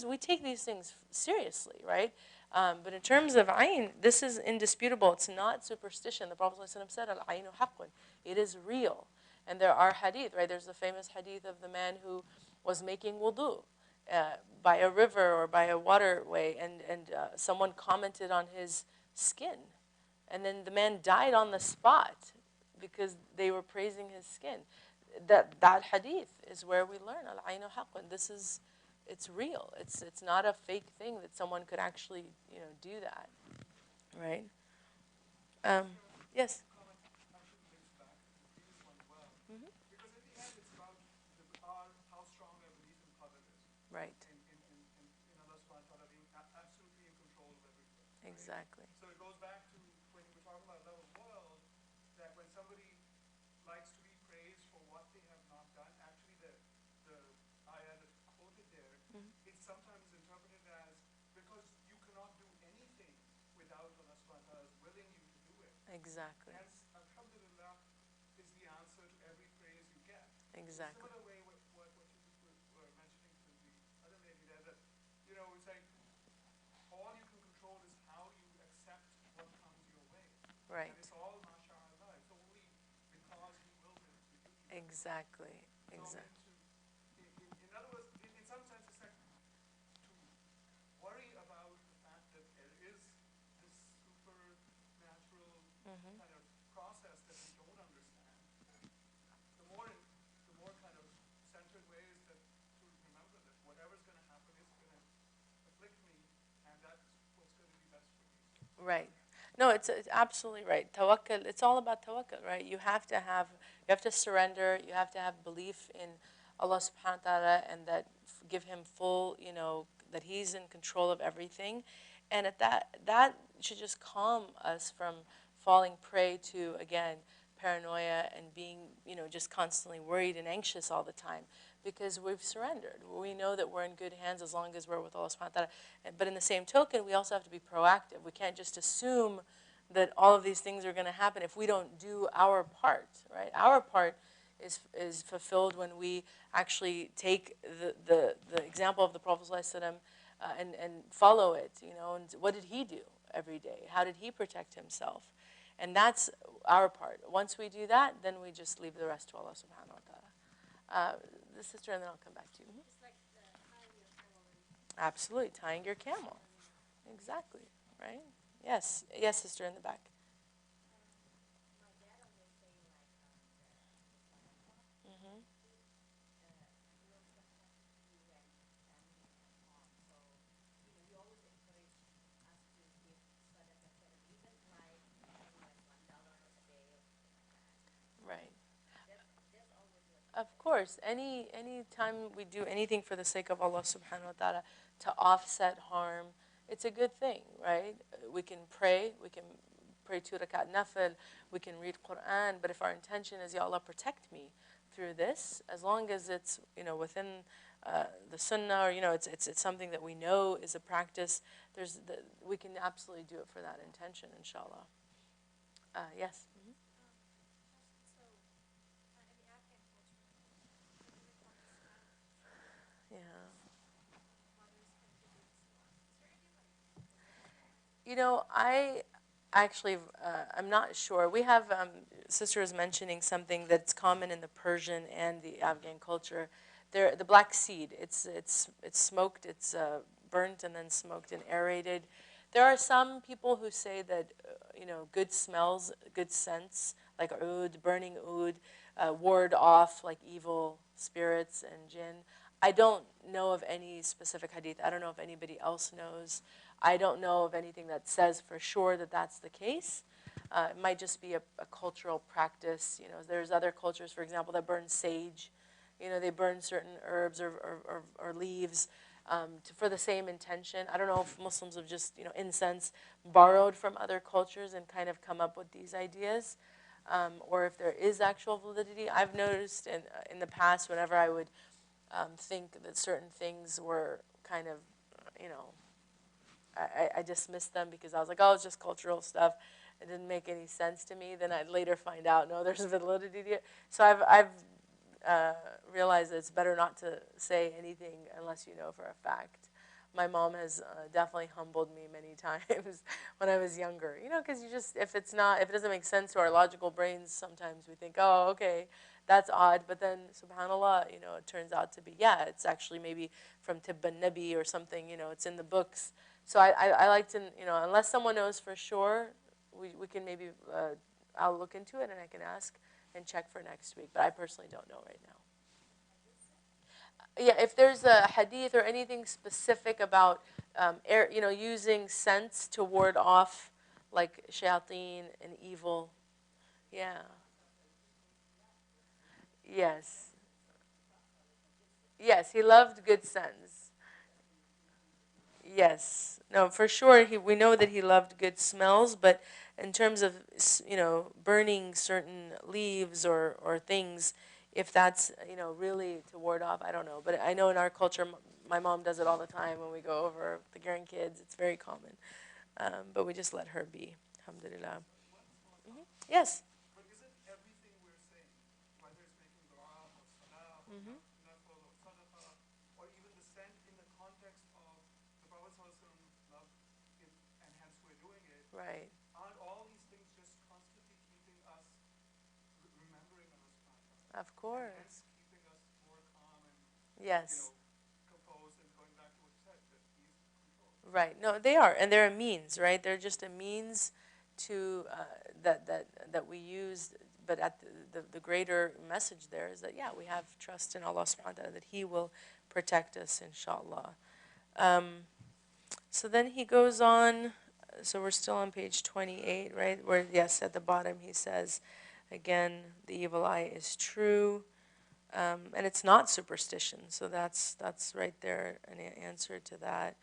We take these things seriously, right? But in terms of ayn, this is indisputable. It's not superstition. The Prophet ﷺ said, al-aynu haqqun. It is real. And there are hadith, right? There's the famous hadith of the man who was making wudu by a river or by a waterway, and someone commented on his skin. And then the man died on the spot because they were praising his skin. That hadith is where we learn, al-aynu haqqun. It's real. It's not a fake thing that someone could actually, do that. Right? Yes? Right. Exactly. So it goes back to when you were talking about love of world, that when somebody likes to be praised for what they have not done, actually the ayah that's quoted there, it's sometimes interpreted as because you cannot do anything without Allah subhanahu wa ta'ala willing you to do it. Exactly. Hence, alhamdulillah is the answer to every praise you get. Exactly. Similar way what you just were mentioning to the other lady there, that it's like all you can control is how you accept what comes your way. Right. And it's all mashallah. It's only because he wills it to you. Exactly. Exactly. In other words, in some sense, it's like to worry about the fact that there is this supernatural kind of process that we don't understand. The more kind of centered ways that to remember that whatever's going to happen is going to afflict me, and that's what's going to be best for me. Right. No, it's absolutely right. Tawakkul, it's all about tawakkul, right? You have to surrender, you have to have belief in Allah subhanahu wa ta'ala, and that give him full, that he's in control of everything. And at that should just calm us from falling prey to, again, paranoia and being, just constantly worried and anxious all the time, because we've surrendered. We know that we're in good hands as long as we're with Allah subhanahu wa ta'ala. But in the same token, we also have to be proactive. We can't just assume that all of these things are going to happen if we don't do our part, right? Our part is fulfilled when we actually take the example of the Prophet ﷺ, and follow it, you know. And what did he do every day? How did he protect himself? And that's our part. Once we do that, then we just leave the rest to Allah subhanahu wa ta'ala. The sister, and then I'll come back to you. It's like tying your camel in. Absolutely, tying your camel. Exactly, right? Yes, yes, sister in the back. My dad always saying like Mm-hmm. he was protect you and family at home. So he always encouraged us to give sadaqah charity, even like paying like $1 a day or something like that. Right. That's always what. Of course, any time we do anything for the sake of Allah subhanahu wa ta'ala to offset harm, it's a good thing, right? We can pray 2 rakat nafil, we can read Quran, but if our intention is, Ya Allah, protect me through this, as long as it's, you know, within the sunnah, or, you know, it's something that we know is a practice, we can absolutely do it for that intention, inshallah. Yes? Mm-hmm. So, in the Afghan culture, we call it smile. Yeah. Mothers tend to do this a lot. Is there any like? You know, I actually, I'm not sure. We have, sister is mentioning something that's common in the Persian and the Afghan culture. The black seed, it's smoked, it's burnt and then smoked and aerated. There are some people who say that, you know, good smells, good scents, like oud, burning oud, ward off like evil spirits and jinn. I don't know of any specific hadith. I don't know if anybody else knows. I don't know of anything that says for sure that that's the case. It might just be a cultural practice. You know, there's other cultures, for example, that burn sage. You know, they burn certain herbs or leaves for the same intention. I don't know if Muslims have just, you know, incense borrowed from other cultures and kind of come up with these ideas, or if there is actual validity. I've noticed in the past, whenever I would think that certain things were kind of, you know, I dismissed them because I was like, oh, it's just cultural stuff. It didn't make any sense to me. Then I'd later find out, no, there's validity to it. So I've realized that it's better not to say anything unless you know for a fact. My mom has definitely humbled me many times when I was younger. You know, because if it doesn't make sense to our logical brains, sometimes we think, oh, okay, that's odd. But then, subhanAllah, you know, it turns out to be, yeah, it's actually maybe from Tibban Nabi or something. You know, it's in the books. So I like to, you know, unless someone knows for sure, we can maybe, I'll look into it and I can ask and check for next week. But I personally don't know right now. Yeah, if there's a hadith or anything specific about, you know, using scents to ward off like shayateen and evil. Yeah. Yes. Yes, he loved good scents. Yes. No, for sure, we know that he loved good smells, but in terms of, you know, burning certain leaves or things, if that's, you know, really to ward off, I don't know. But I know in our culture, my mom does it all the time when we go over the grandkids. It's very common. But we just let her be. Alhamdulillah. Mm-hmm. Yes. But isn't everything we're saying, whether it's making dua or salah or Mm-hmm. nafil or sadaqah, or even the scent in the context of the Prophet ﷺ love it, and hence we're doing it, Right. aren't all these things just constantly keeping us remembering Allah subhanahu wa ta'ala? Of And course. hence keeping us more calm and, Yes. composed, and going back to what you said, that he's control. Right. No, they are, and they're a means, right? They're just a means to that we use. But at the greater message there is that, yeah, we have trust in Allah subhanahu wa ta'ala that He will protect us, inshallah. So then he goes on. So we're still on page 28, right? Where, yes, at the bottom he says, again, the evil eye is true. And it's not superstition. So that's right there, an answer to that.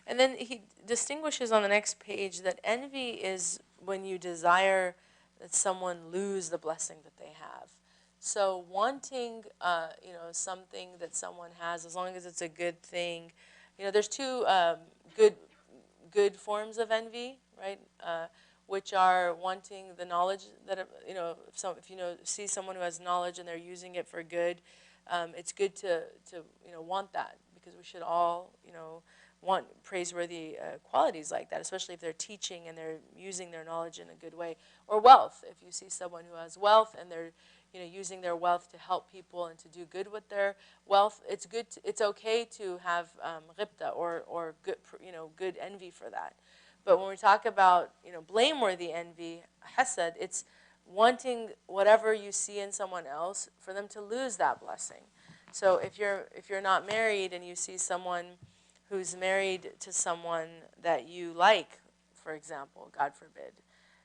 And then he distinguishes on the next page that envy is when you desire that someone lose the blessing that they have. So wanting, something that someone has, as long as it's a good thing. You know, there's two good forms of envy, right? Which are wanting the knowledge that, if you see someone who has knowledge and they're using it for good, it's good to want that, because we should all, want praiseworthy qualities like that, especially if they're teaching and they're using their knowledge in a good way. Or wealth. If you see someone who has wealth and they're using their wealth to help people and to do good with their wealth, it's good. It's okay to have ghibta or good, good envy for that. But when we talk about blameworthy envy, hasad, it's wanting whatever you see in someone else for them to lose that blessing. So if you're not married and you see someone who's married to someone that you like, for example, God forbid,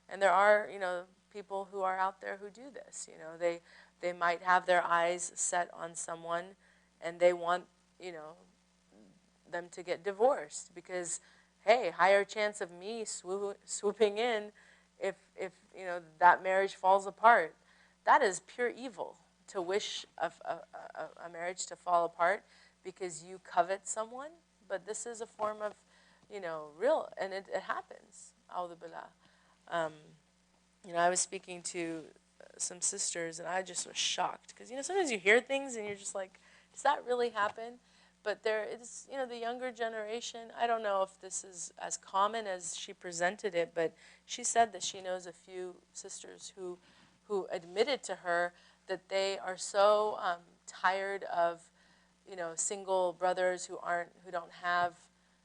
and there are people who are out there who do this. They might have their eyes set on someone, and they want them to get divorced because, hey, higher chance of me swooping in if that marriage falls apart. That is pure evil, to wish a marriage to fall apart because you covet someone. But this is a form of real, and it happens. A'udhu billah. I was speaking to some sisters, and I just was shocked because sometimes you hear things and you're just like, does that really happen? But there is, the younger generation, I don't know if this is as common as she presented it, but she said that she knows a few sisters who admitted to her that they are so tired of, single brothers who don't have,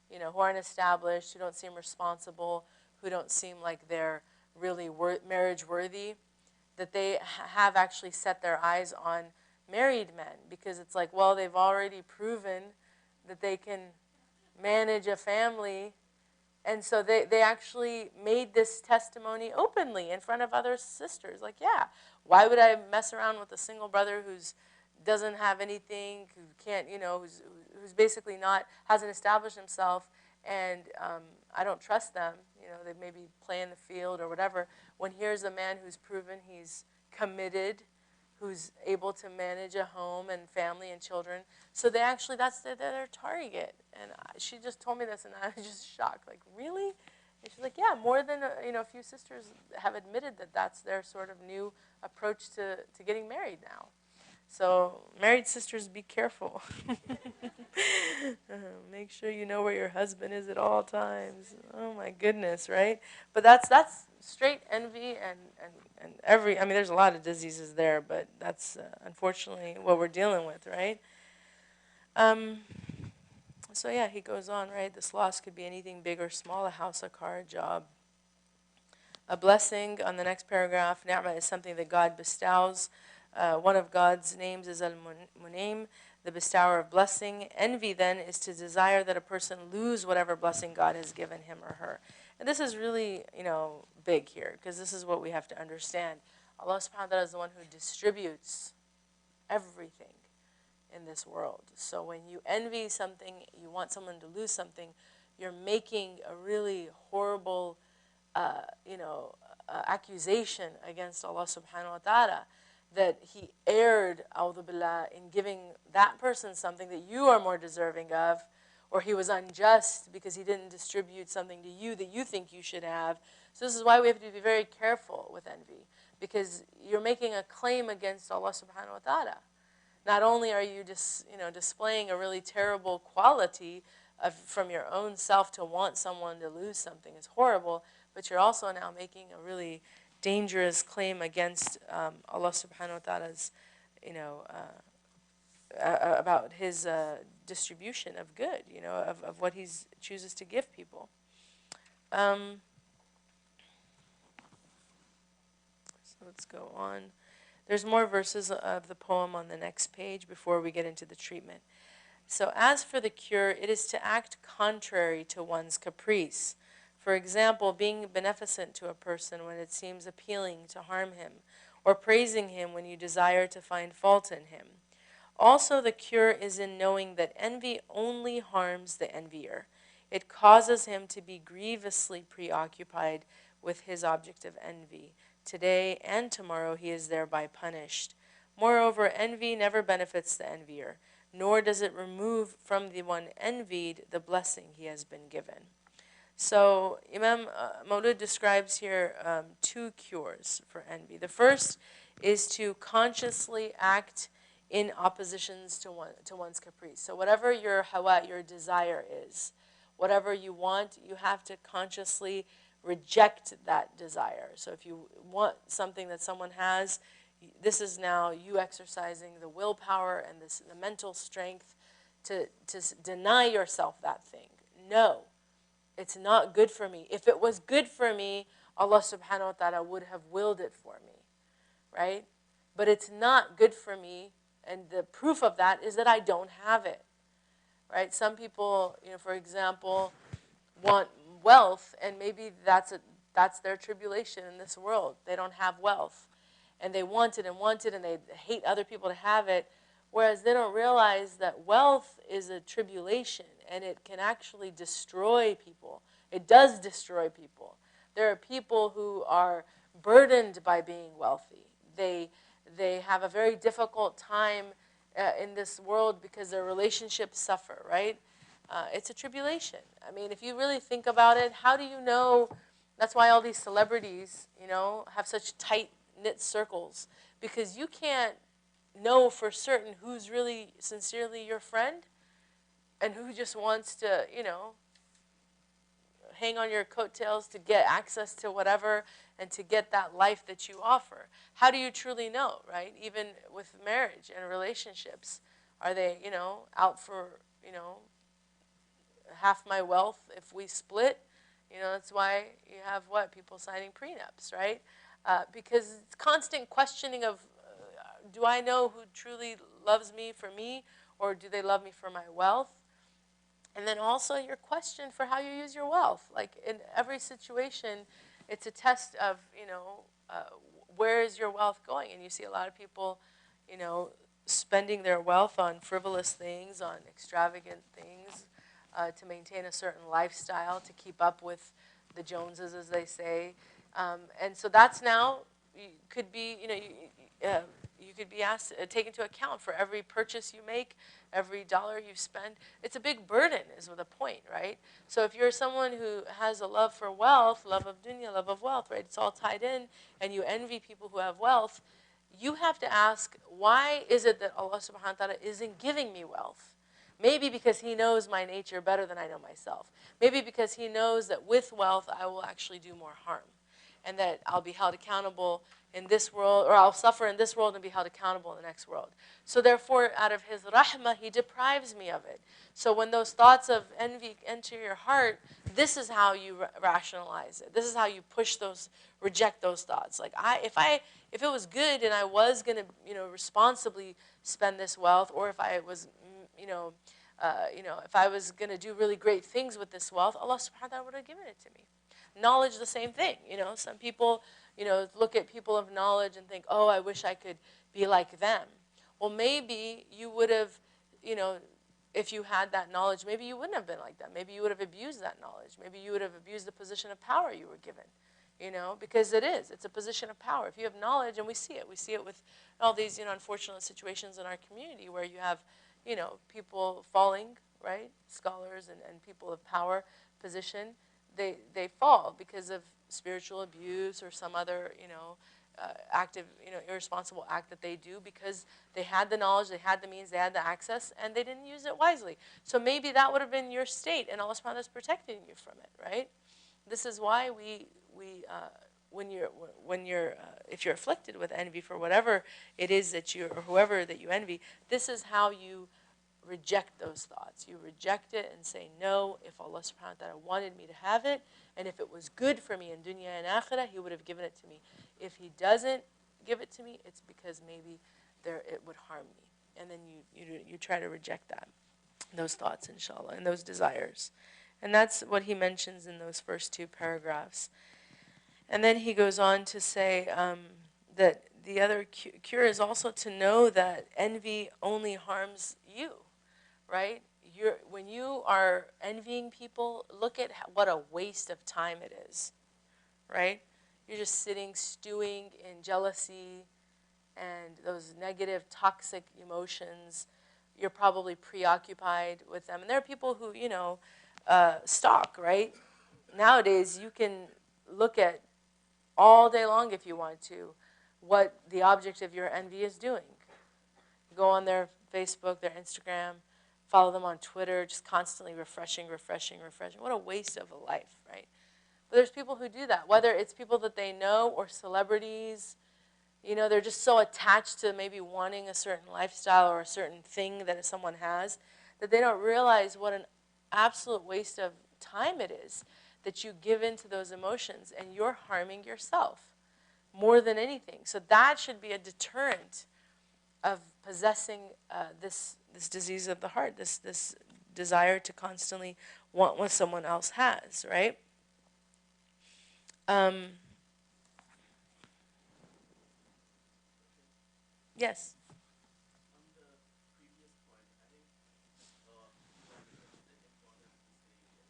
who aren't established, who don't seem responsible, who don't seem like they're really marriage worthy, that they have actually set their eyes on married men, because it's like, well, they've already proven that they can manage a family, and so they actually made this testimony openly in front of other sisters. Like, yeah, why would I mess around with a single brother who's doesn't have anything, who can't, who's basically hasn't established himself, and I don't trust them. They maybe play in the field or whatever. When here's a man who's proven he's committed, who's able to manage a home and family and children. So they actually, that's their target. And she just told me this, and I was just shocked. Like, really? And she's like, yeah, more than a few sisters have admitted that that's their sort of new approach to getting married now. So married sisters, be careful. Make sure you know where your husband is at all times. Oh my goodness, right? But that's straight envy and there's a lot of diseases there, but that's unfortunately what we're dealing with, right? So yeah, he goes on, right? This loss could be anything big or small: a house, a car, a job. A blessing, on the next paragraph, ni'mah is something that God bestows. One of God's names is al-Munaim, the bestower of blessing. Envy, then, is to desire that a person lose whatever blessing God has given him or her. And this is really, big here, because this is what we have to understand. Allah subhanahu wa ta'ala is the one who distributes everything in this world. So when you envy something, you want someone to lose something, you're making a really horrible accusation against Allah subhanahu wa ta'ala, that he erred, a'udhu billah, in giving that person something that you are more deserving of, or he was unjust because he didn't distribute something to you that you think you should have. So this is why we have to be very careful with envy, because you're making a claim against Allah subhanahu wa ta'ala. Not only are you displaying a really terrible quality from your own self to want someone to lose something is horrible, but you're also now making a really dangerous claim against Allah subhanahu wa ta'ala's, about his distribution of good, of what he chooses to give people. So let's go on. There's more verses of the poem on the next page before we get into the treatment. So as for the cure, it is to act contrary to one's caprice. For example, being beneficent to a person when it seems appealing to harm him, or praising him when you desire to find fault in him. Also, the cure is in knowing that envy only harms the envier. It causes him to be grievously preoccupied with his object of envy. Today and tomorrow he is thereby punished. Moreover, envy never benefits the envier, nor does it remove from the one envied the blessing he has been given. So Imam Maulud describes here 2 cures for envy. The first is to consciously act in oppositions to one's caprice. So whatever your hawa, your desire is, whatever you want, you have to consciously reject that desire. So if you want something that someone has, this is now you exercising the willpower and the mental strength to deny yourself that thing. No, it's not good for me. If it was good for me, Allah subhanahu wa ta'ala would have willed it for me, right? But it's not good for me, and the proof of that is that I don't have it, right? Some people, for example, want wealth, and maybe that's their tribulation in this world. They don't have wealth, and they want it, and they hate other people to have it, whereas they don't realize that wealth is a tribulation, and it can actually destroy people. It does destroy people. There are people who are burdened by being wealthy. They have a very difficult time in this world because their relationships suffer, right? It's a tribulation. I mean, if you really think about it, how do you know? That's why all these celebrities, have such tight-knit circles, because you can't know for certain who's really sincerely your friend and who just wants to, hang on your coattails to get access to whatever and to get that life that you offer. How do you truly know, right? Even with marriage and relationships, are they, out for, half my wealth if we split? That's why you have people signing prenups, right? Because it's constant questioning of, do I know who truly loves me for me, or do they love me for my wealth? And then also your question for how you use your wealth. Like in every situation, it's a test of, where is your wealth going? And you see a lot of people, spending their wealth on frivolous things, on extravagant things, to maintain a certain lifestyle, to keep up with the Joneses, as they say. And so that's now, could be, you could be asked, take into account for every purchase you make, every dollar you spend. It's a big burden, is the point, right? So if you're someone who has a love for wealth, love of dunya, love of wealth, right? It's all tied in, and you envy people who have wealth, you have to ask, why is it that Allah subhanahu wa ta'ala isn't giving me wealth? Maybe because He knows my nature better than I know myself. Maybe because He knows that with wealth, I will actually do more harm, and that I'll be held accountable in this world, or I'll suffer in this world and be held accountable in the next world. So therefore, out of His rahmah, He deprives me of it. So when those thoughts of envy enter your heart, this is how you rationalize it. This is how you reject those thoughts. Like if it was good and I was going to, responsibly spend this wealth, or if I was, if I was going to do really great things with this wealth, Allah subhanahu wa ta'ala would have given it to me. Knowledge, the same thing. Some people, look at people of knowledge and think, oh, I wish I could be like them. Well, maybe you would have, if you had that knowledge, maybe you wouldn't have been like that. Maybe you would have abused that knowledge. Maybe you would have abused the position of power you were given, because it's a position of power. If you have knowledge, and we see it with all these, unfortunate situations in our community where you have, people falling, right? Scholars and people of power position, they fall because of spiritual abuse or some other, active, irresponsible act that they do because they had the knowledge, they had the means, they had the access, and they didn't use it wisely. So maybe that would have been your state, and Allah subhanahu wa ta'ala is protecting you from it, right? This is why if you're afflicted with envy for whatever it is that or whoever that you envy, this is how you reject those thoughts. You reject it and say, no, if Allah subhanahu wa ta'ala wanted me to have it, and if it was good for me in dunya and akhirah, He would have given it to me. If He doesn't give it to me, it's because maybe it would harm me. And then you try to reject those thoughts, inshallah, and those desires. And that's what he mentions in those first 2 paragraphs. And then he goes on to say that the other cure is also to know that envy only harms you, right? When you are envying people, look at what a waste of time it is, right? You're just sitting, stewing in jealousy and those negative, toxic emotions. You're probably preoccupied with them. And there are people who, stalk, right? nowadays you can look at all day long if you want to what the object of your envy is doing. Go on their Facebook, their Instagram, follow them on Twitter, just constantly refreshing. What a waste of a life, right? But there's people who do that, whether it's people that they know or celebrities. You know, they're just so attached to maybe wanting a certain lifestyle or a certain thing that someone has that they don't realize what an absolute waste of time it is that you give into those emotions, and you're harming yourself more than anything. So that should be a deterrent of possessing this disease of the heart, this desire to constantly want what someone else has, right? Yes. On the previous point, I think one becomes the important to say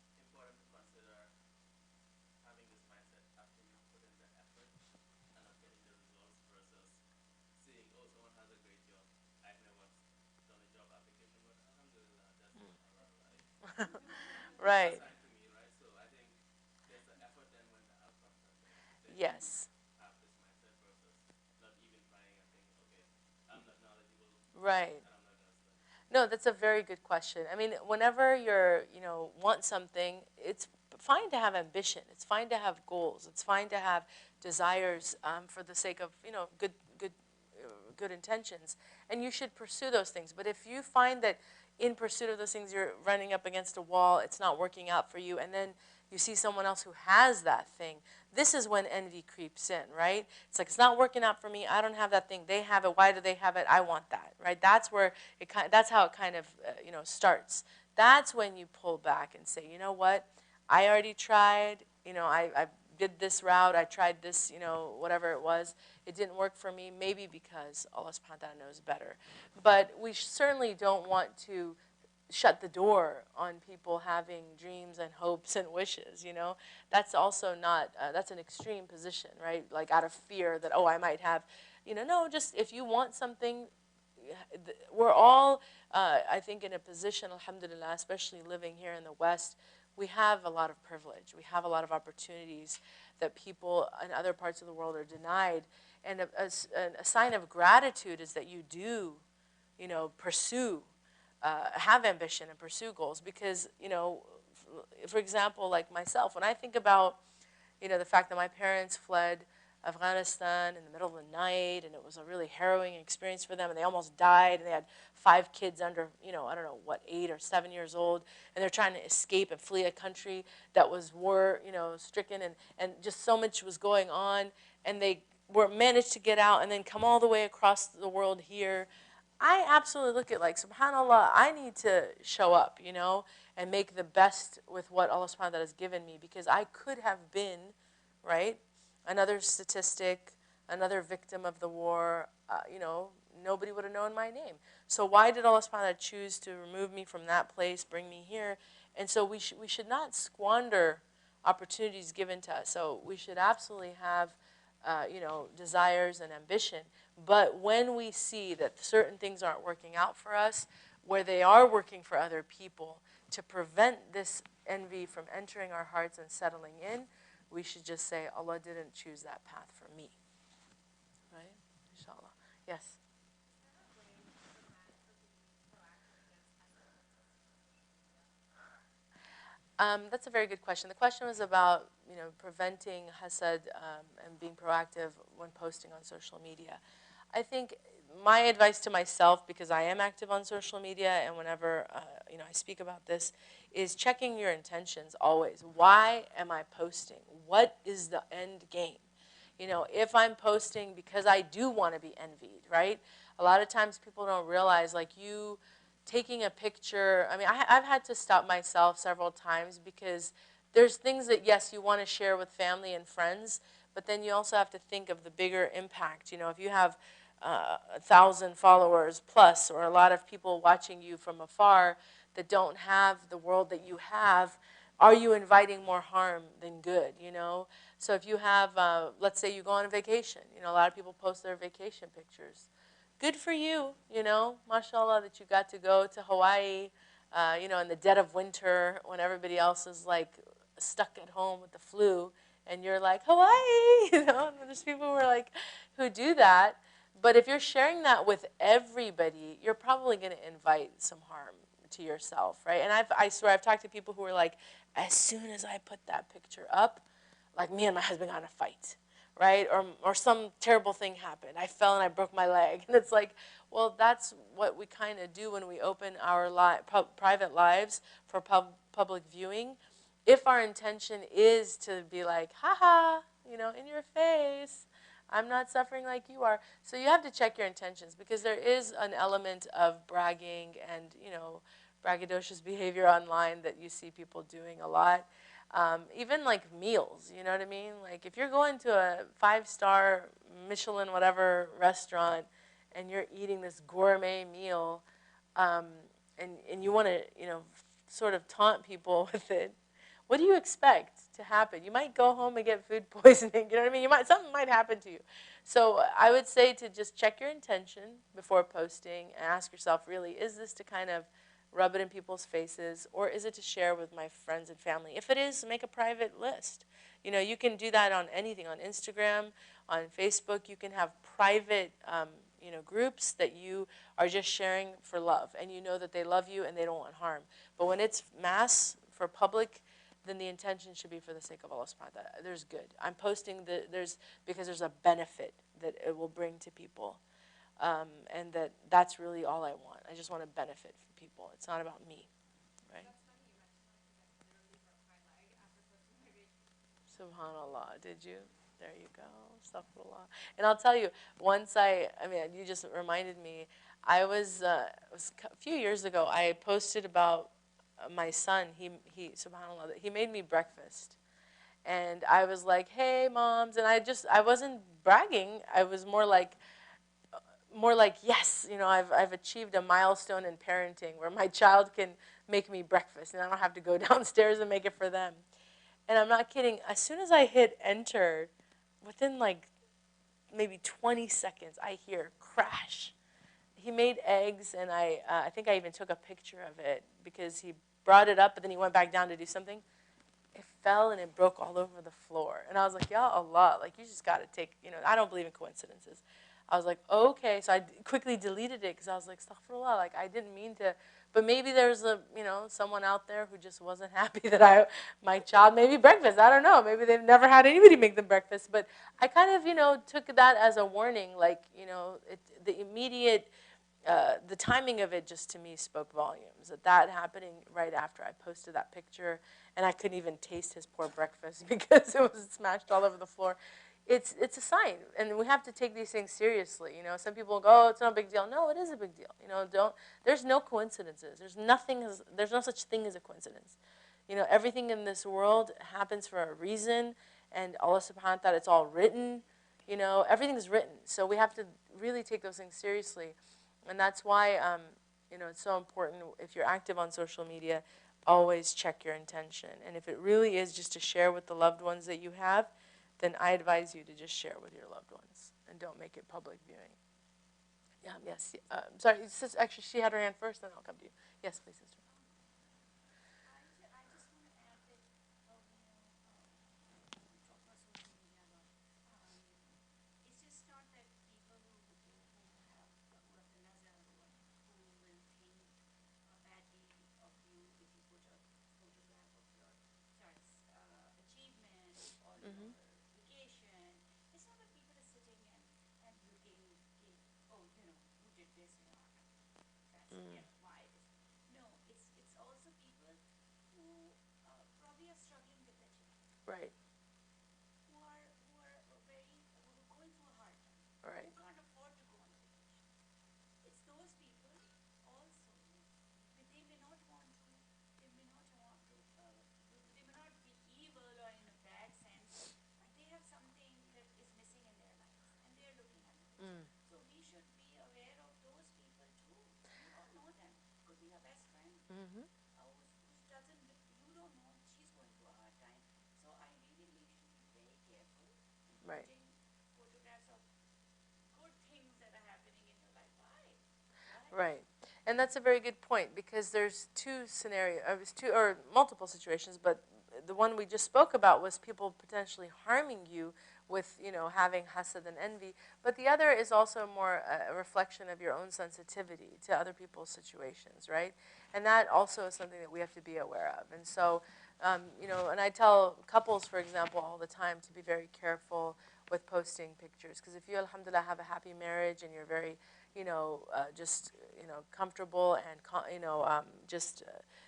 it's important to consider having this mindset after you put in the effort and not getting the results versus seeing, oh, someone has a great job. I've never done a job application, but alhamdulillah, that's not halal, right? Right. Assigned to me, right? So I think there's the effort then when the outcome comes in. Then Yes. have this mindset versus not even trying and thinking, okay, I'm not knowledgeable Right. and I'm not going to study. No, that's a very good question. I mean, whenever you're, want something, it's fine to have ambition. It's fine to have goals. It's fine to have desires for the sake of, good intentions. And you should pursue those things. But if you find that in pursuit of those things you're running up against a wall, it's not working out for you, and then you see someone else who has that thing, this is when envy creeps in, right? It's like, it's not working out for me. I don't have that thing. They have it. Why do they have it? I want that, right? That's where that's how it kind of, starts. That's when you pull back and say, you know what? I already tried. I did this route. I tried this, whatever it was. It didn't work for me, maybe because Allah subhanahu wa ta'ala knows better. But we certainly don't want to shut the door on people having dreams and hopes and wishes, That's also not, that's an extreme position, right? Like out of fear that, oh, I might have, no, just if you want something, we're all, I think, in a position, alhamdulillah, especially living here in the West, we have a lot of privilege. We have a lot of opportunities that people in other parts of the world are denied. And a sign of gratitude is that you do, pursue, have ambition and pursue goals. Because, for example, like myself, when I think about, the fact that my parents fled Afghanistan in the middle of the night, and it was a really harrowing experience for them, and they almost died, and they had 5 kids under, I don't know, 8 or 7 years old, and they're trying to escape and flee a country that was war, stricken, and just so much was going on, and they managed to get out and then come all the way across the world here. I absolutely look at like, subhanAllah, I need to show up, and make the best with what Allah subhanahu wa ta'ala has given me, because I could have been, right, another statistic, another victim of the war, nobody would have known my name. So why did Allah subhanahu wa ta'ala choose to remove me from that place, bring me here? And so we should not squander opportunities given to us. So we should absolutely have, desires and ambition. But when we see that certain things aren't working out for us, where they are working for other people, to prevent this envy from entering our hearts and settling in, we should just say, Allah didn't choose that path for me. Right? Inshallah. Yes? That's a very good question. The question was about, preventing hasad and being proactive when posting on social media. I think my advice to myself, because I am active on social media, and whenever I speak about this, is checking your intentions always. Why am I posting? What is the end game? If I'm posting because I do want to be envied, right? A lot of times people don't realize, like, you taking a picture. I mean, I've had to stop myself several times, because there's things that, yes, you want to share with family and friends, but then you also have to think of the bigger impact. If you have 1,000 followers plus, or a lot of people watching you from afar that don't have the world that you have, are you inviting more harm than good, So if you have, let's say you go on a vacation, a lot of people post their vacation pictures. Good for you, mashallah, that you got to go to Hawaii, in the dead of winter when everybody else is like stuck at home with the flu, and you're like, Hawaii, and there's people who do that. But if you're sharing that with everybody, you're probably going to invite some harm to yourself, right? And I swear, I've talked to people who are like, as soon as I put that picture up, like me and my husband got in a fight, right? Or some terrible thing happened. I fell and I broke my leg. And it's like, well, that's what we kind of do when we open our private lives for public viewing. If our intention is to be like, haha, in your face, I'm not suffering like you are. So you have to check your intentions, because there is an element of bragging and, braggadocious behavior online that you see people doing a lot. Even like meals, you know what I mean? Like if you're going to a 5-star Michelin whatever restaurant and you're eating this gourmet meal, and you want to, sort of taunt people with it, what do you expect to happen? You might go home and get food poisoning, you know what I mean? Something might happen to you. So I would say to just check your intention before posting and ask yourself, really, is this to kind of rub it in people's faces, or is it to share with my friends and family? If it is, make a private list. You can do that on anything, on Instagram, on Facebook. You can have private, groups that you are just sharing for love, and you know that they love you and they don't want harm. But when it's mass for public, then the intention should be for the sake of Allah subhanahu wa ta'ala. There's good. I'm posting because there's a benefit that it will bring to people. And that's really all I want. I just want to benefit from people. It's not about me, right? Subhanallah, did you? There you go. Astaghfirullah. And I'll tell you, you just reminded me, it was a few years ago, I posted about my son. He subhanallah, he made me breakfast. And I was like, hey, moms. And I wasn't bragging. I was more like, yes, I've achieved a milestone in parenting where my child can make me breakfast and I don't have to go downstairs and make it for them. And I'm not kidding. As soon as I hit enter, within like maybe 20 seconds, I hear crash. He made eggs, and I think I even took a picture of it because he brought it up, but then he went back down to do something. It fell and it broke all over the floor. And I was like, Ya Allah, like you just got to take, I don't believe in coincidences. I was like, okay. So I quickly deleted it because I was like, astaghfirullah, like I didn't mean to. But maybe there's someone out there who just wasn't happy that my child made me breakfast. I don't know. Maybe they've never had anybody make them breakfast. But I kind of, took that as a warning. Like, the immediate, the timing of it just to me spoke volumes. That happening right after I posted that picture, and I couldn't even taste his poor breakfast because it was smashed all over the floor. It's a sign, and we have to take these things seriously. Some people go, oh, it's not a big deal. No, it is a big deal. There's no coincidences. There's no such thing as a coincidence. Everything in this world happens for a reason, and Allah subhanahu wa ta'ala, it's all written. Everything's written. So we have to really take those things seriously. And that's why, it's so important, if you're active on social media, always check your intention. And if it really is just to share with the loved ones that you have, then I advise you to just share with your loved ones and don't make it public viewing. Yeah, yes. Sorry, actually, she had her hand first, then I'll come to you. Yes, please, sister. Right. Who are going through a hard time, Right. who can't afford to go on vacation. It's those people also. They may not want to. They may not want to. They may not be evil or in a bad sense, but they have something that is missing in their lives, and they are looking at it. So we should be aware of those people too. You don't know them. Could be your best friend. Mm-hmm. Who doesn't. You don't know. She's going through a hard time. So I really we should be very careful in Right. putting photographs of good things that are happening in your life. Why? Right. And that's a very good point, because there's two or multiple situations, but the one we just spoke about was people potentially harming you with, having hasad and envy. But the other is also more a reflection of your own sensitivity to other people's situations, right? And that also is something that we have to be aware of. And so, and I tell couples, for example, all the time to be very careful with posting pictures. Because if you, alhamdulillah, have a happy marriage and you're very, just, comfortable and,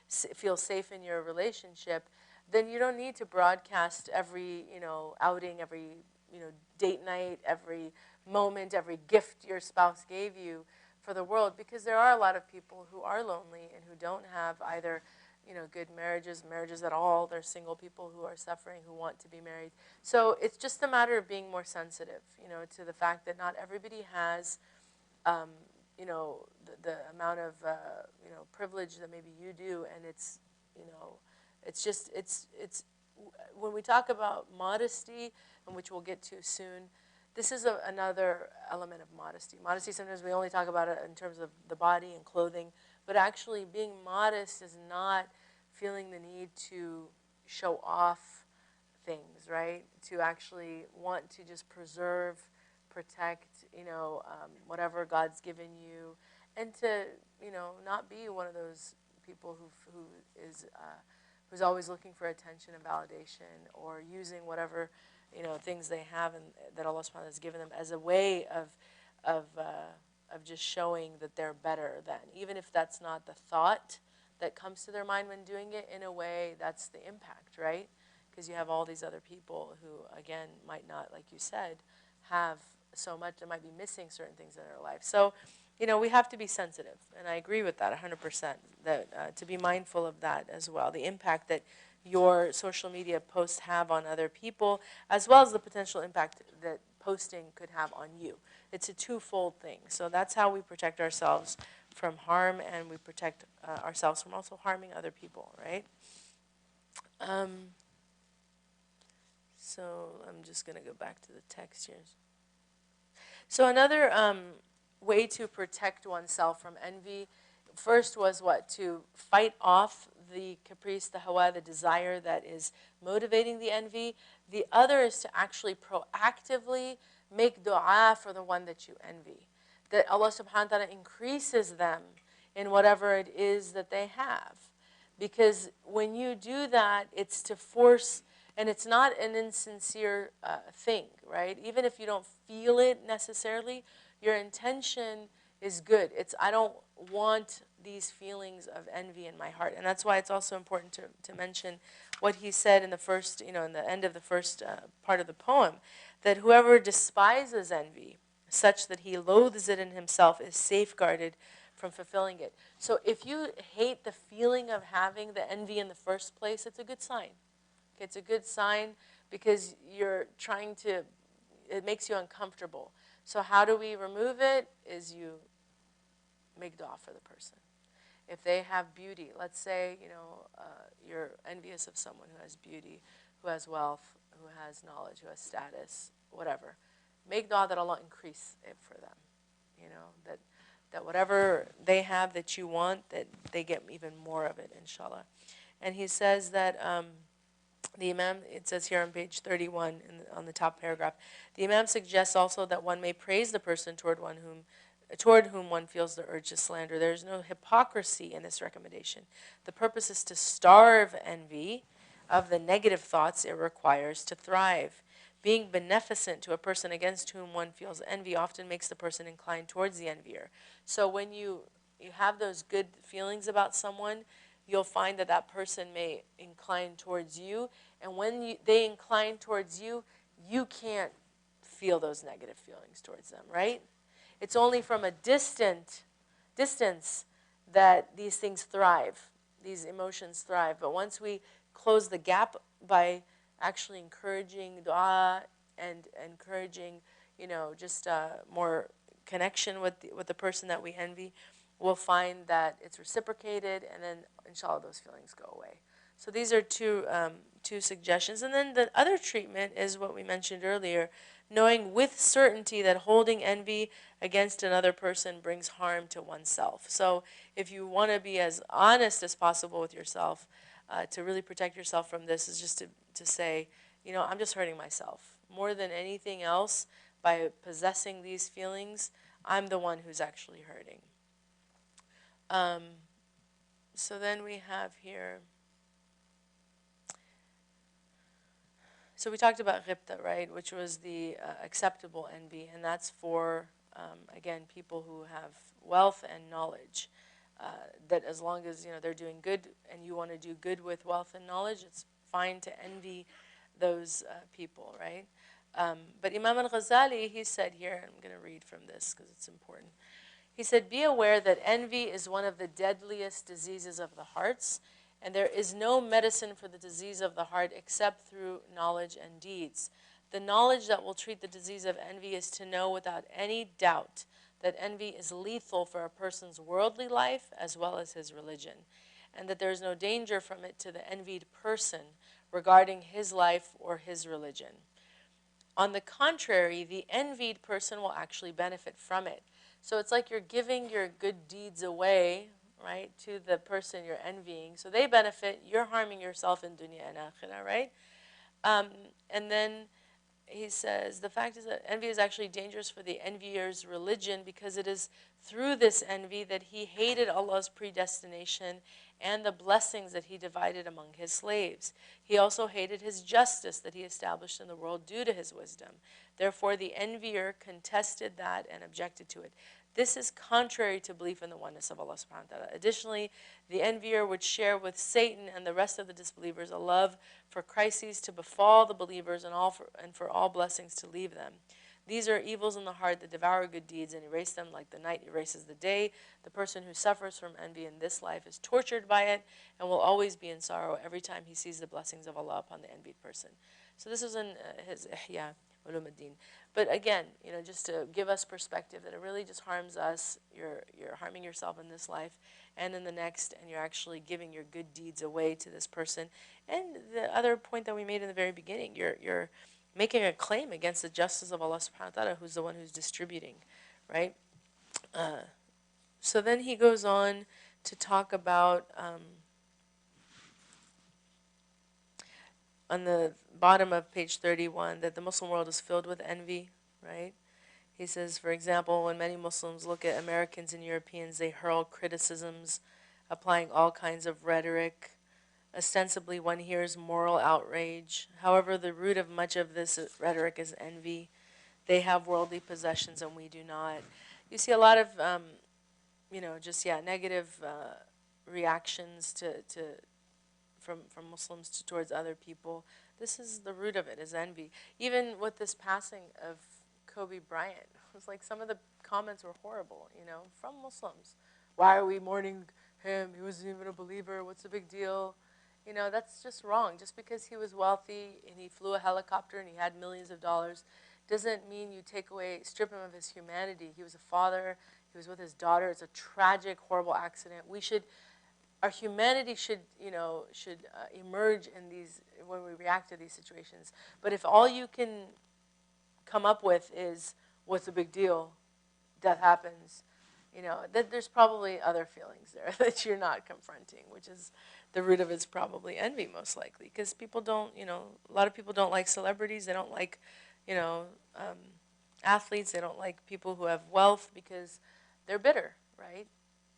feel safe in your relationship, then you don't need to broadcast every, outing, every, date night, every moment, every gift your spouse gave you for the world, because there are a lot of people who are lonely and who don't have either, good marriages at all. There's single people who are suffering who want to be married. So it's just a matter of being more sensitive, to the fact that not everybody has, the amount of, privilege that maybe you do, and it's, it's when we talk about modesty, and which we'll get to soon, this is another element of modesty. Modesty, sometimes we only talk about it in terms of the body and clothing, but actually being modest is not feeling the need to show off things, right? To actually want to just preserve, protect, whatever God's given you, and to, not be one of those people who's always looking for attention and validation, or using whatever, things they have and that Allah subhanahu wa ta'ala has given them as a way of just showing that they're better than, even if that's not the thought that comes to their mind when doing it. In a way, that's the impact, right? Because you have all these other people who, again, might not, like you said, have so much, that might be missing certain things in their life. So, we have to be sensitive, and I agree with that 100%, that to be mindful of that as well, the impact that your social media posts have on other people, as well as the potential impact that posting could have on you. It's a twofold thing. So that's how we protect ourselves from harm, and we protect ourselves from also harming other people, right? So I'm just going to go back to the text here. So another way to protect oneself from envy, first was what? To fight off the caprice, the hawa, the desire that is motivating the envy. The other is to actually proactively make dua for the one that you envy, that Allah subhanahu wa ta'ala increases them in whatever it is that they have. Because when you do that, it's to force, and it's not an insincere thing, right? Even if you don't feel it necessarily, your intention is good. It's, I don't want these feelings of envy in my heart. And that's why it's also important to mention what he said in the first, in the end of the first part of the poem, that whoever despises envy, such that he loathes it in himself, is safeguarded from fulfilling it. So if you hate the feeling of having the envy in the first place, it's a good sign. It's a good sign, because you're trying to, it makes you uncomfortable. So how do we remove it? Is you make dua for the person. If they have beauty, let's say, you're envious of someone who has beauty, who has wealth, who has knowledge, who has status, whatever. Make dua that Allah increase it for them. That whatever they have that you want, that they get even more of it, inshallah. And he says that the Imam, it says here on page 31 on the top paragraph, the Imam suggests also that one may praise the person toward whom one feels the urge to slander. There is no hypocrisy in this recommendation. The purpose is to starve envy of the negative thoughts it requires to thrive. Being beneficent to a person against whom one feels envy often makes the person inclined towards the envier. So when you have those good feelings about someone, you'll find that that person may incline towards you. And when they incline towards you, you can't feel those negative feelings towards them, right? It's only from a distance that these things thrive, these emotions thrive. But once we close the gap by actually encouraging dua and encouraging, just more connection with the person that we envy, we'll find that it's reciprocated, and then, inshallah, those feelings go away. So these are two suggestions. And then the other treatment is what we mentioned earlier, knowing with certainty that holding envy against another person brings harm to oneself. So if you want to be as honest as possible with yourself, to really protect yourself from this, is just to say, I'm just hurting myself. More than anything else, by possessing these feelings, I'm the one who's actually hurting. So then we have here, so we talked about ghibta, right, which was the acceptable envy, and that's for, again, people who have wealth and knowledge. That as long as they're doing good and you want to do good with wealth and knowledge, it's fine to envy those people, right? But Imam Al-Ghazali, he said here, I'm going to read from this because it's important. He said, "Be aware that envy is one of the deadliest diseases of the hearts, and there is no medicine for the disease of the heart except through knowledge and deeds. The knowledge that will treat the disease of envy is to know without any doubt that envy is lethal for a person's worldly life as well as his religion, and that there is no danger from it to the envied person regarding his life or his religion. On the contrary, the envied person will actually benefit from it." So it's like you're giving your good deeds away, right, to the person you're envying. So they benefit, you're harming yourself in dunya and akhirah, right? And then he says, the fact is that envy is actually dangerous for the envier's religion because it is through this envy that he hated Allah's predestination and the blessings that he divided among his slaves. He also hated his justice that he established in the world due to his wisdom. Therefore, the envier contested that and objected to it. This is contrary to belief in the oneness of Allah subhanahu wa ta'ala. Additionally, the envier would share with Satan and the rest of the disbelievers a love for crises to befall the believers and for all blessings to leave them. These are evils in the heart that devour good deeds and erase them like the night erases the day. The person who suffers from envy in this life is tortured by it and will always be in sorrow every time he sees the blessings of Allah upon the envied person. So this is in his Ihya Ulumuddin. But again, just to give us perspective that it really just harms us. You're harming yourself in this life and in the next, and you're actually giving your good deeds away to this person. And the other point that we made in the very beginning, you're making a claim against the justice of Allah subhanahu wa ta'ala, who's the one who's distributing, right? So then he goes on to talk about, on the bottom of page 31, that the Muslim world is filled with envy, right? He says, for example, when many Muslims look at Americans and Europeans, they hurl criticisms, applying all kinds of rhetoric. Ostensibly, one hears moral outrage. However, the root of much of this rhetoric is envy. They have worldly possessions and we do not. You see a lot of, negative reactions from Muslims towards other people. This is the root of it, is envy. Even with this passing of Kobe Bryant, it was like some of the comments were horrible, from Muslims. Why are we mourning him? He wasn't even a believer. What's the big deal? That's just wrong. Just because he was wealthy and he flew a helicopter and he had millions of dollars doesn't mean you strip him of his humanity. He was a father. He was with his daughter. It's a tragic, horrible accident. Our humanity should emerge in these, when we react to these situations. But if all you can come up with is, what's the big deal? Death happens. There's probably other feelings there that you're not confronting, which is the root of it's probably envy, most likely. Because people don't, a lot of people don't like celebrities. They don't like, athletes. They don't like people who have wealth because they're bitter, right?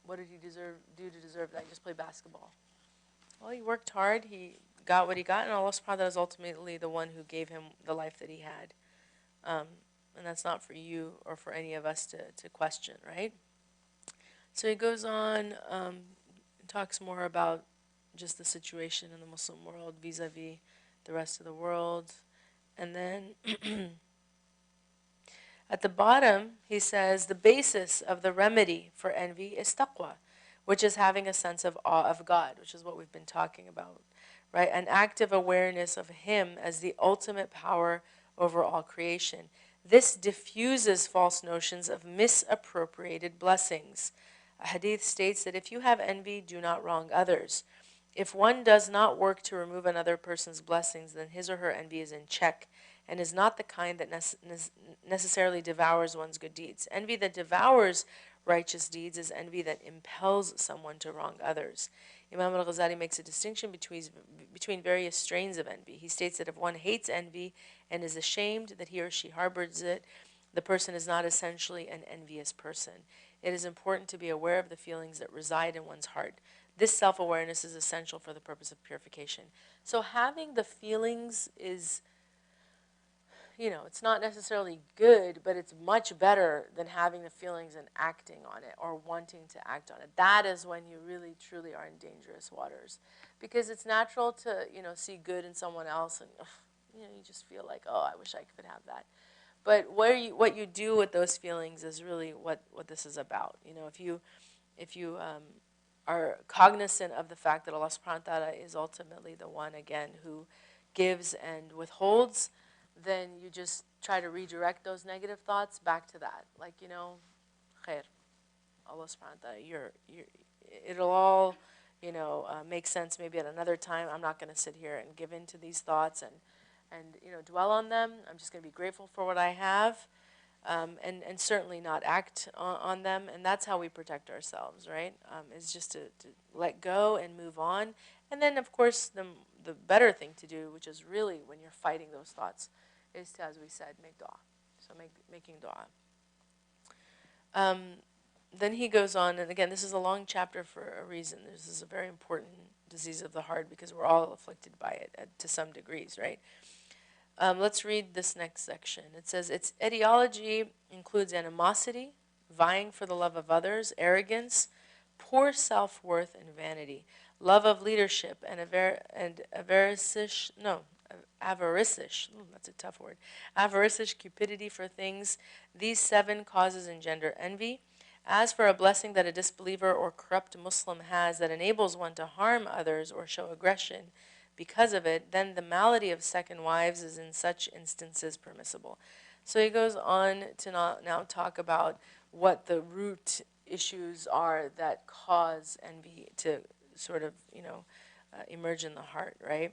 What did he do to deserve that? He just played basketball. Well, he worked hard. He got what he got, and Allah subhanahu wa ta'ala is ultimately the one who gave him the life that he had. And that's not for you or for any of us to question, right? So he goes on and talks more about just the situation in the Muslim world vis-a-vis the rest of the world. And then at the bottom, he says, the basis of the remedy for envy is taqwa, which is having a sense of awe of God, which is what we've been talking about, right? An active awareness of Him as the ultimate power over all creation. This diffuses false notions of misappropriated blessings. A hadith states that if you have envy, do not wrong others. If one does not work to remove another person's blessings, then his or her envy is in check, and is not the kind that necessarily devours one's good deeds. Envy that devours righteous deeds is envy that impels someone to wrong others. Imam Al-Ghazali makes a distinction between various strains of envy. He states that if one hates envy and is ashamed that he or she harbors it, the person is not essentially an envious person. It is important to be aware of the feelings that reside in one's heart. This self-awareness is essential for the purpose of purification. So having the feelings is, it's not necessarily good, but it's much better than having the feelings and acting on it or wanting to act on it. That is when you really, truly are in dangerous waters. Because it's natural to, see good in someone else and, you just feel like, oh, I wish I could have that. But what you do with those feelings is really what this is about. If you are cognizant of the fact that Allah subhanahu wa ta'ala is ultimately the one, again, who gives and withholds, then you just try to redirect those negative thoughts back to that. Like, khair, Allah subhanahu wa ta'ala, it'll all, make sense maybe at another time. I'm not going to sit here and give in to these thoughts and dwell on them. I'm just going to be grateful for what I have, and certainly not act on them. And that's how we protect ourselves, right? Is just to let go and move on. And then, of course, the better thing to do, which is really when you're fighting those thoughts, is to, as we said, make dua. So making dua. Then he goes on, and again, this is a long chapter for a reason. This is a very important disease of the heart because we're all afflicted by it to some degrees, right? Let's read this next section. It says, its etiology includes animosity, vying for the love of others, arrogance, poor self-worth, and vanity, love of leadership, and avaricious, that's a tough word, avaricious cupidity for things. These 7 causes engender envy. As for a blessing that a disbeliever or corrupt Muslim has that enables one to harm others or show aggression because of it, then the malady of second wives is in such instances permissible. So he goes on to now talk about what the root issues are that cause envy to sort of, emerge in the heart, right?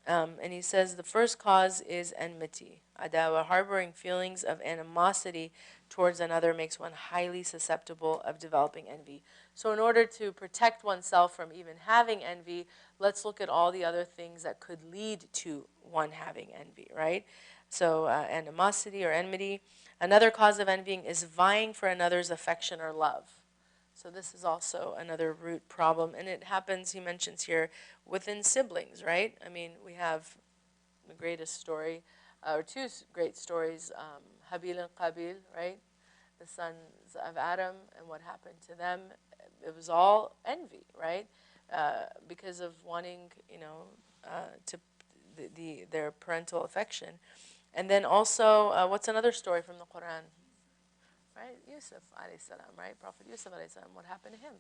And he says the first cause is enmity. Adawa, harboring feelings of animosity towards another makes one highly susceptible of developing envy. So in order to protect oneself from even having envy, let's look at all the other things that could lead to one having envy, right? So animosity or enmity. Another cause of envying is vying for another's affection or love. So this is also another root problem. And it happens, he mentions here, within siblings, right? I mean, we have the greatest story, or 2 great stories, Habil and Qabil, right? The sons of Adam and what happened to them. It was all envy, right? Because of wanting, to their parental affection. And then also, what's another story from the Quran? Right, Yusuf alayhi salam, right? Prophet Yusuf alayhi salam, what happened to him?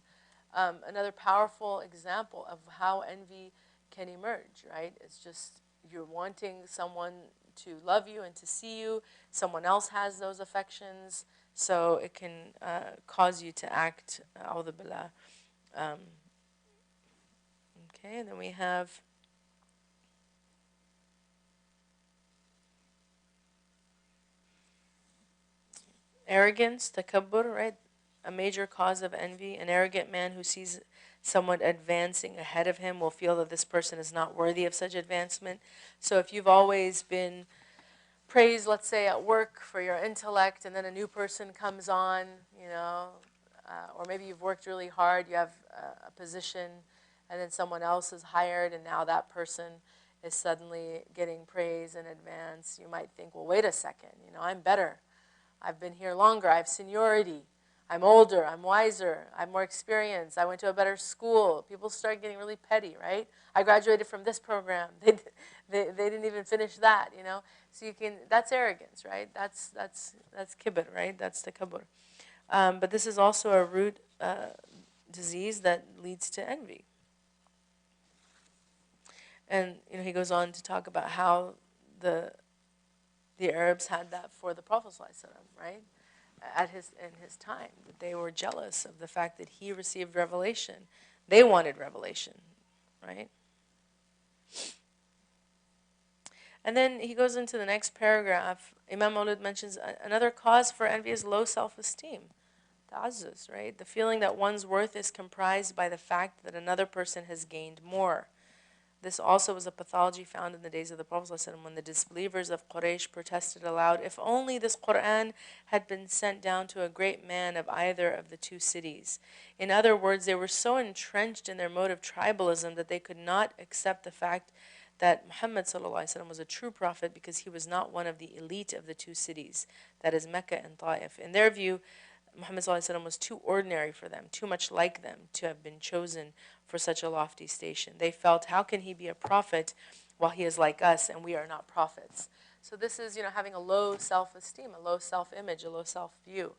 Another powerful example of how envy can emerge, right? It's just you're wanting someone to love you and to see you. Someone else has those affections, so it can cause you to act, a'udhu billah. Okay, then we have arrogance, takabbur, right? A major cause of envy. An arrogant man who sees someone advancing ahead of him will feel that this person is not worthy of such advancement. So if you've always been praised, let's say, at work for your intellect, and then a new person comes on, or maybe you've worked really hard, you have a position, and then someone else is hired, and now that person is suddenly getting praise and advance, you might think, well, wait a second, I'm better. I've been here longer. I have seniority. I'm older. I'm wiser. I have more experience. I went to a better school. People start getting really petty, right? I graduated from this program. They didn't even finish that, So that's arrogance, right? That's kibr, right? That's the kabur. But this is also a root disease that leads to envy. And he goes on to talk about how the Arabs had that for the Prophet ﷺ, right? In his time, that they were jealous of the fact that he received revelation. They wanted revelation, right? And then he goes into the next paragraph. Imam Maulud mentions another cause for envy is low self-esteem. Ta'azzuz, right? The feeling that one's worth is comprised by the fact that another person has gained more. This also was a pathology found in the days of the Prophet ﷺ when the disbelievers of Quraysh protested aloud, if only this Qur'an had been sent down to a great man of either of the two cities. In other words, they were so entrenched in their mode of tribalism that they could not accept the fact that Muhammad ﷺ was a true prophet because he was not one of the elite of the two cities, that is Mecca and Ta'if. In their view, Muhammad ﷺ was too ordinary for them, too much like them to have been chosen for such a lofty station. They felt, how can he be a prophet while he is like us and we are not prophets? So this is, having a low self-esteem, a low self-image, a low self-view,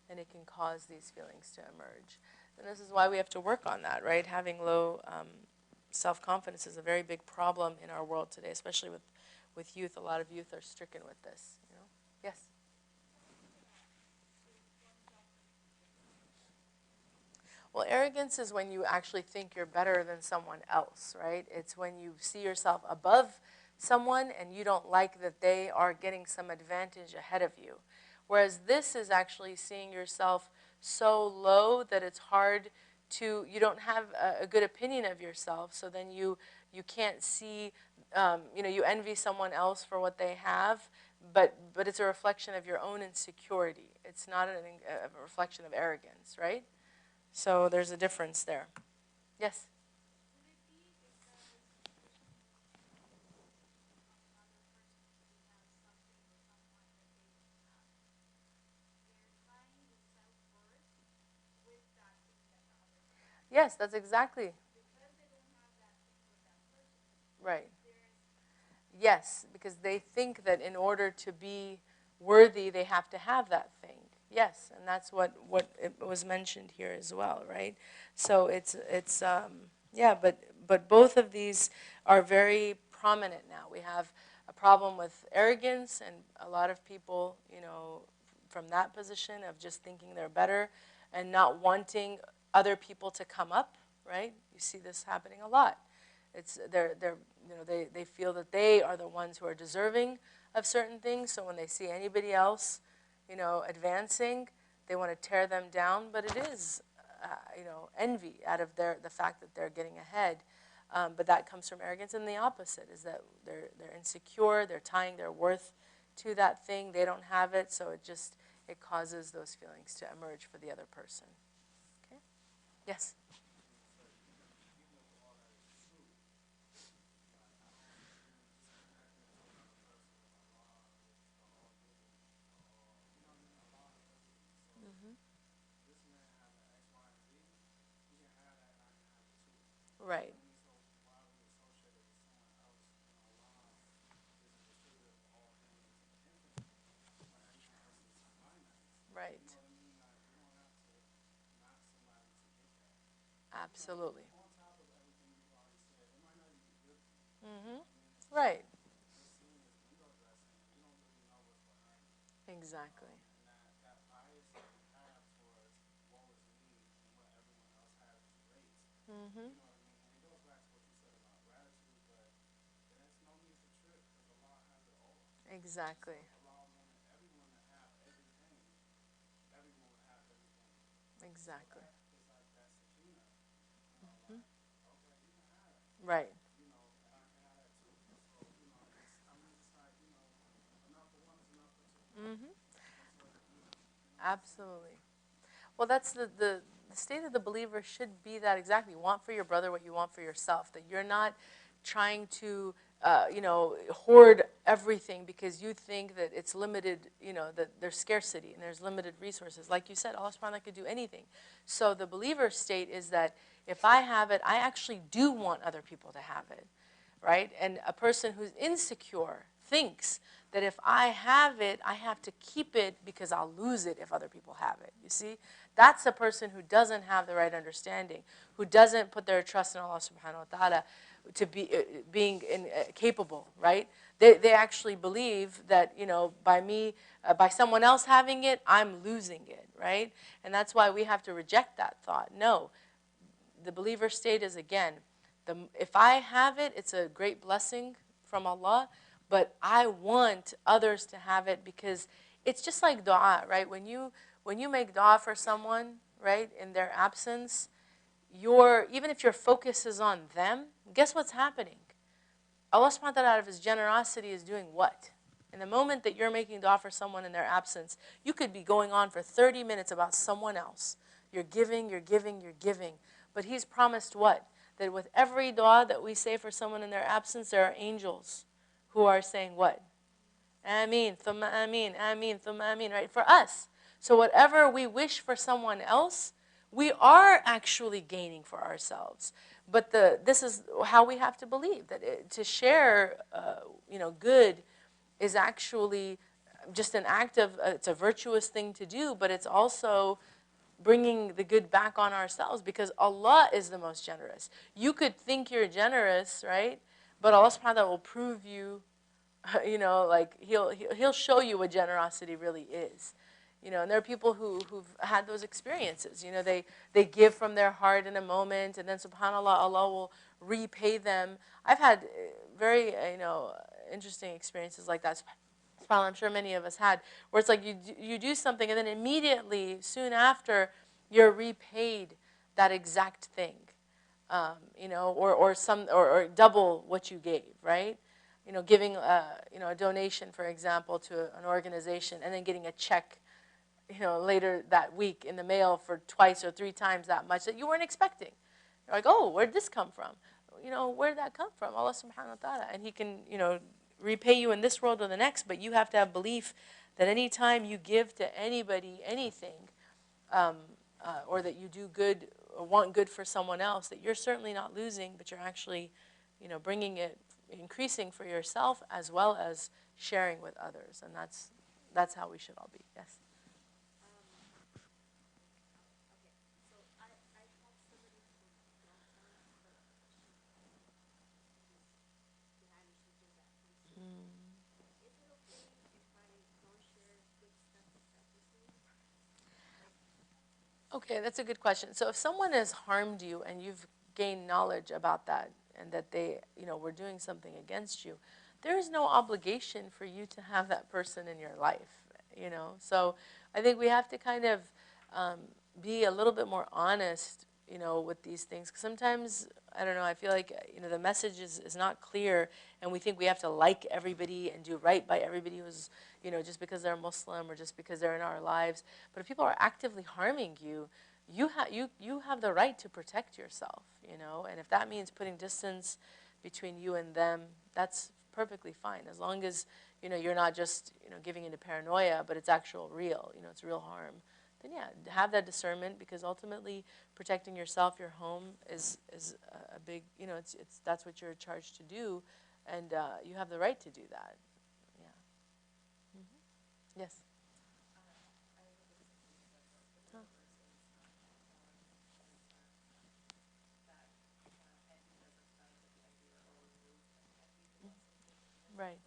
and it can cause these feelings to emerge. And this is why we have to work on that, right? Having low self-confidence is a very big problem in our world today, especially with youth. A lot of youth are stricken with this. Yes? Well, arrogance is when you actually think you're better than someone else, right? It's when you see yourself above someone and you don't like that they are getting some advantage ahead of you. Whereas this is actually seeing yourself so low that it's hard to, you don't have a good opinion of yourself, so then you can't see, you envy someone else for what they have, but it's a reflection of your own insecurity. It's not a reflection of arrogance, right? So there's a difference there. Yes? Yes, that's exactly. Right. Yes, because they think that in order to be worthy, they have to have that thing. Yes, and that's what it was mentioned here as well, right? So it's yeah, but both of these are very prominent now. We have a problem with arrogance, and a lot of people, from that position of just thinking they're better and not wanting other people to come up, right? You see this happening a lot. It's they feel that they are the ones who are deserving of certain things. So when they see anybody else, advancing, they want to tear them down. But it is, envy out of the fact that they're getting ahead. But that comes from arrogance, and the opposite is that they're insecure. They're tying their worth to that thing. They don't have it, so it causes those feelings to emerge for the other person. Okay. Yes. Right. Right. Absolutely. Mm-hmm. Right. Exactly. Mm-hmm. Exactly. Exactly. Mm-hmm. Right. Mm-hmm. Absolutely. Well, that's the state of the believer should be that exactly. You want for your brother what you want for yourself. That you're not trying to, hoard everything because you think that it's limited, that there's scarcity and there's limited resources. Like you said, Allah subhanahu wa ta'ala could do anything. So the believer state is that if I have it, I actually do want other people to have it, right? And a person who's insecure thinks that if I have it, I have to keep it because I'll lose it if other people have it. You see? That's a person who doesn't have the right understanding, who doesn't put their trust in Allah subhanahu wa ta'ala to be being capable, right? They actually believe that, by someone else having it, I'm losing it, right? And that's why we have to reject that thought. No, the believer state is, again, if I have it, it's a great blessing from Allah, but I want others to have it because it's just like dua, right? When you make dua for someone, right, in their absence, even if your focus is on them, guess what's happening? Allah subhanahu wa ta'ala out of His generosity is doing what? In the moment that you're making dua for someone in their absence, you could be going on for 30 minutes about someone else. You're giving, you're giving, you're giving. But He's promised what? That with every dua that we say for someone in their absence, there are angels who are saying what? Ameen, thumma ameen, ameen, thumma ameen, right? For us. So whatever we wish for someone else, we are actually gaining for ourselves. But this is how we have to believe, that to share, good is actually just an act of, it's a virtuous thing to do, but it's also bringing the good back on ourselves because Allah is the most generous. You could think you're generous, right? But Allah subhanahu wa ta'ala will prove you, like he'll show you what generosity really is. And there are people who've had those experiences. They give from their heart in a moment, and then subhanAllah, Allah will repay them. I've had very, interesting experiences like that. I'm sure many of us had, where it's like you do something, and then immediately, soon after, you're repaid that exact thing, or double what you gave, right? Giving a donation, for example, to an organization, and then getting a check, later that week in the mail for twice or three times that much that you weren't expecting. You're like, oh, where'd this come from? Where'd that come from? Allah subhanahu wa ta'ala. And He can, repay you in this world or the next, but you have to have belief that any time you give to anybody anything, or that you do good or want good for someone else, that you're certainly not losing, but you're actually, bringing it, increasing for yourself as well as sharing with others. And that's how we should all be. Yes. Okay, that's a good question. So if someone has harmed you and you've gained knowledge about that and that they, were doing something against you, there is no obligation for you to have that person in your life, So I think we have to kind of be a little bit more honest, with these things. 'Cause sometimes, I don't know, I feel like, the message is not clear, and we think we have to like everybody and do right by everybody who's, just because they're Muslim or just because they're in our lives. But if people are actively harming you, you have the right to protect yourself, and if that means putting distance between you and them, that's perfectly fine, as long as, you're not just, giving into paranoia, but it's actual real, it's real harm. Then yeah, have that discernment, because ultimately protecting yourself, your home is a big, it's that's what you're charged to do, and you have the right to do that. Yeah. Yes. Huh. Right.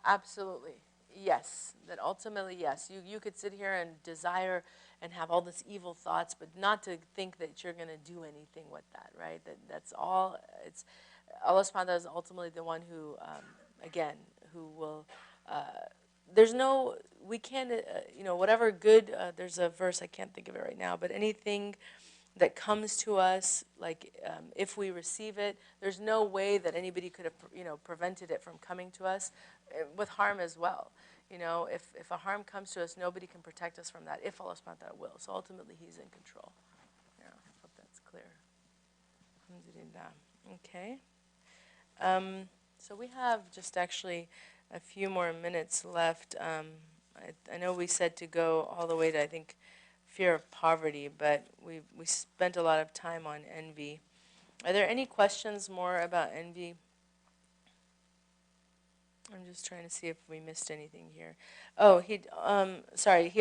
Absolutely. Yes. That ultimately, yes. You could sit here and desire and have all this evil thoughts, but not to think that you're going to do anything with that, right? That's all. It's Allah subhanahu wa ta'ala is ultimately the one who, again, who will. There's no, we can't, whatever good. There's a verse, I can't think of it right now, but anything that comes to us, like if we receive it, there's no way that anybody could have, prevented it from coming to us, with harm as well. If a harm comes to us, nobody can protect us from that if Allah subhanahu wa ta'ala will. So ultimately, He's in control. Yeah, I hope that's clear. Alhamdulillah. Okay. So we have just actually a few more minutes left. I know we said to go all the way to, I think, fear of poverty, but we spent a lot of time on envy. Are there any questions more about envy? I'm just trying to see if we missed anything here. Oh, he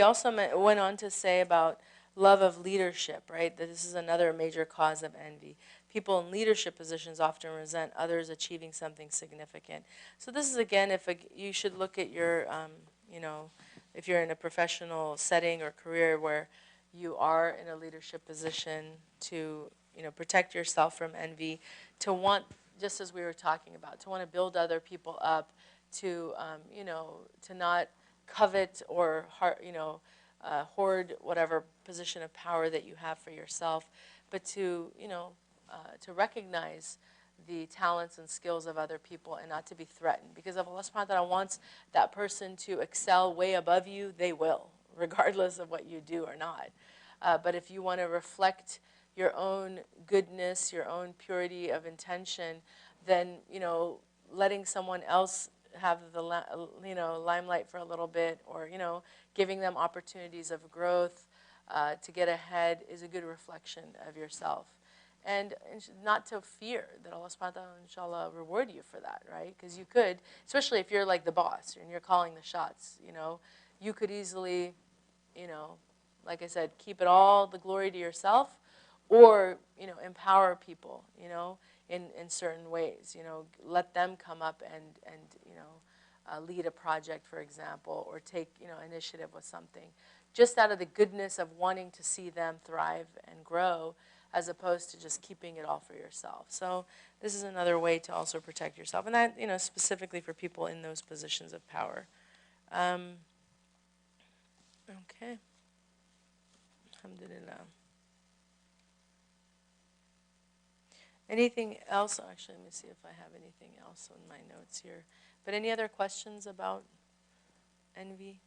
also went on to say about love of leadership, right? That this is another major cause of envy. People in leadership positions often resent others achieving something significant. So this is, again, you should look at your, if you're in a professional setting or career where you are in a leadership position, to protect yourself from envy, to want, just as we were talking about, to want to build other people up, to, to not covet or, hoard whatever position of power that you have for yourself, but to recognize the talents and skills of other people and not to be threatened. Because if Allah subhanahu wa ta'ala wants that person to excel way above you, they will, regardless of what you do or not. But if you want to reflect your own goodness, your own purity of intention, then, letting someone else have the, limelight for a little bit, or, giving them opportunities of growth to get ahead is a good reflection of yourself. And not to fear that Allah subhanahu wa ta'ala, inshallah, reward you for that, right? Because you could, especially if you're like the boss and you're calling the shots, you could easily, like I said, keep it all the glory to yourself, or, empower people, in certain ways, let them come up and lead a project, for example, or take, initiative with something, just out of the goodness of wanting to see them thrive and grow, as opposed to just keeping it all for yourself. So this is another way to also protect yourself, and that, specifically for people in those positions of power. Okay. Alhamdulillah. Anything else? Actually, let me see if I have anything else on my notes here. But any other questions about envy?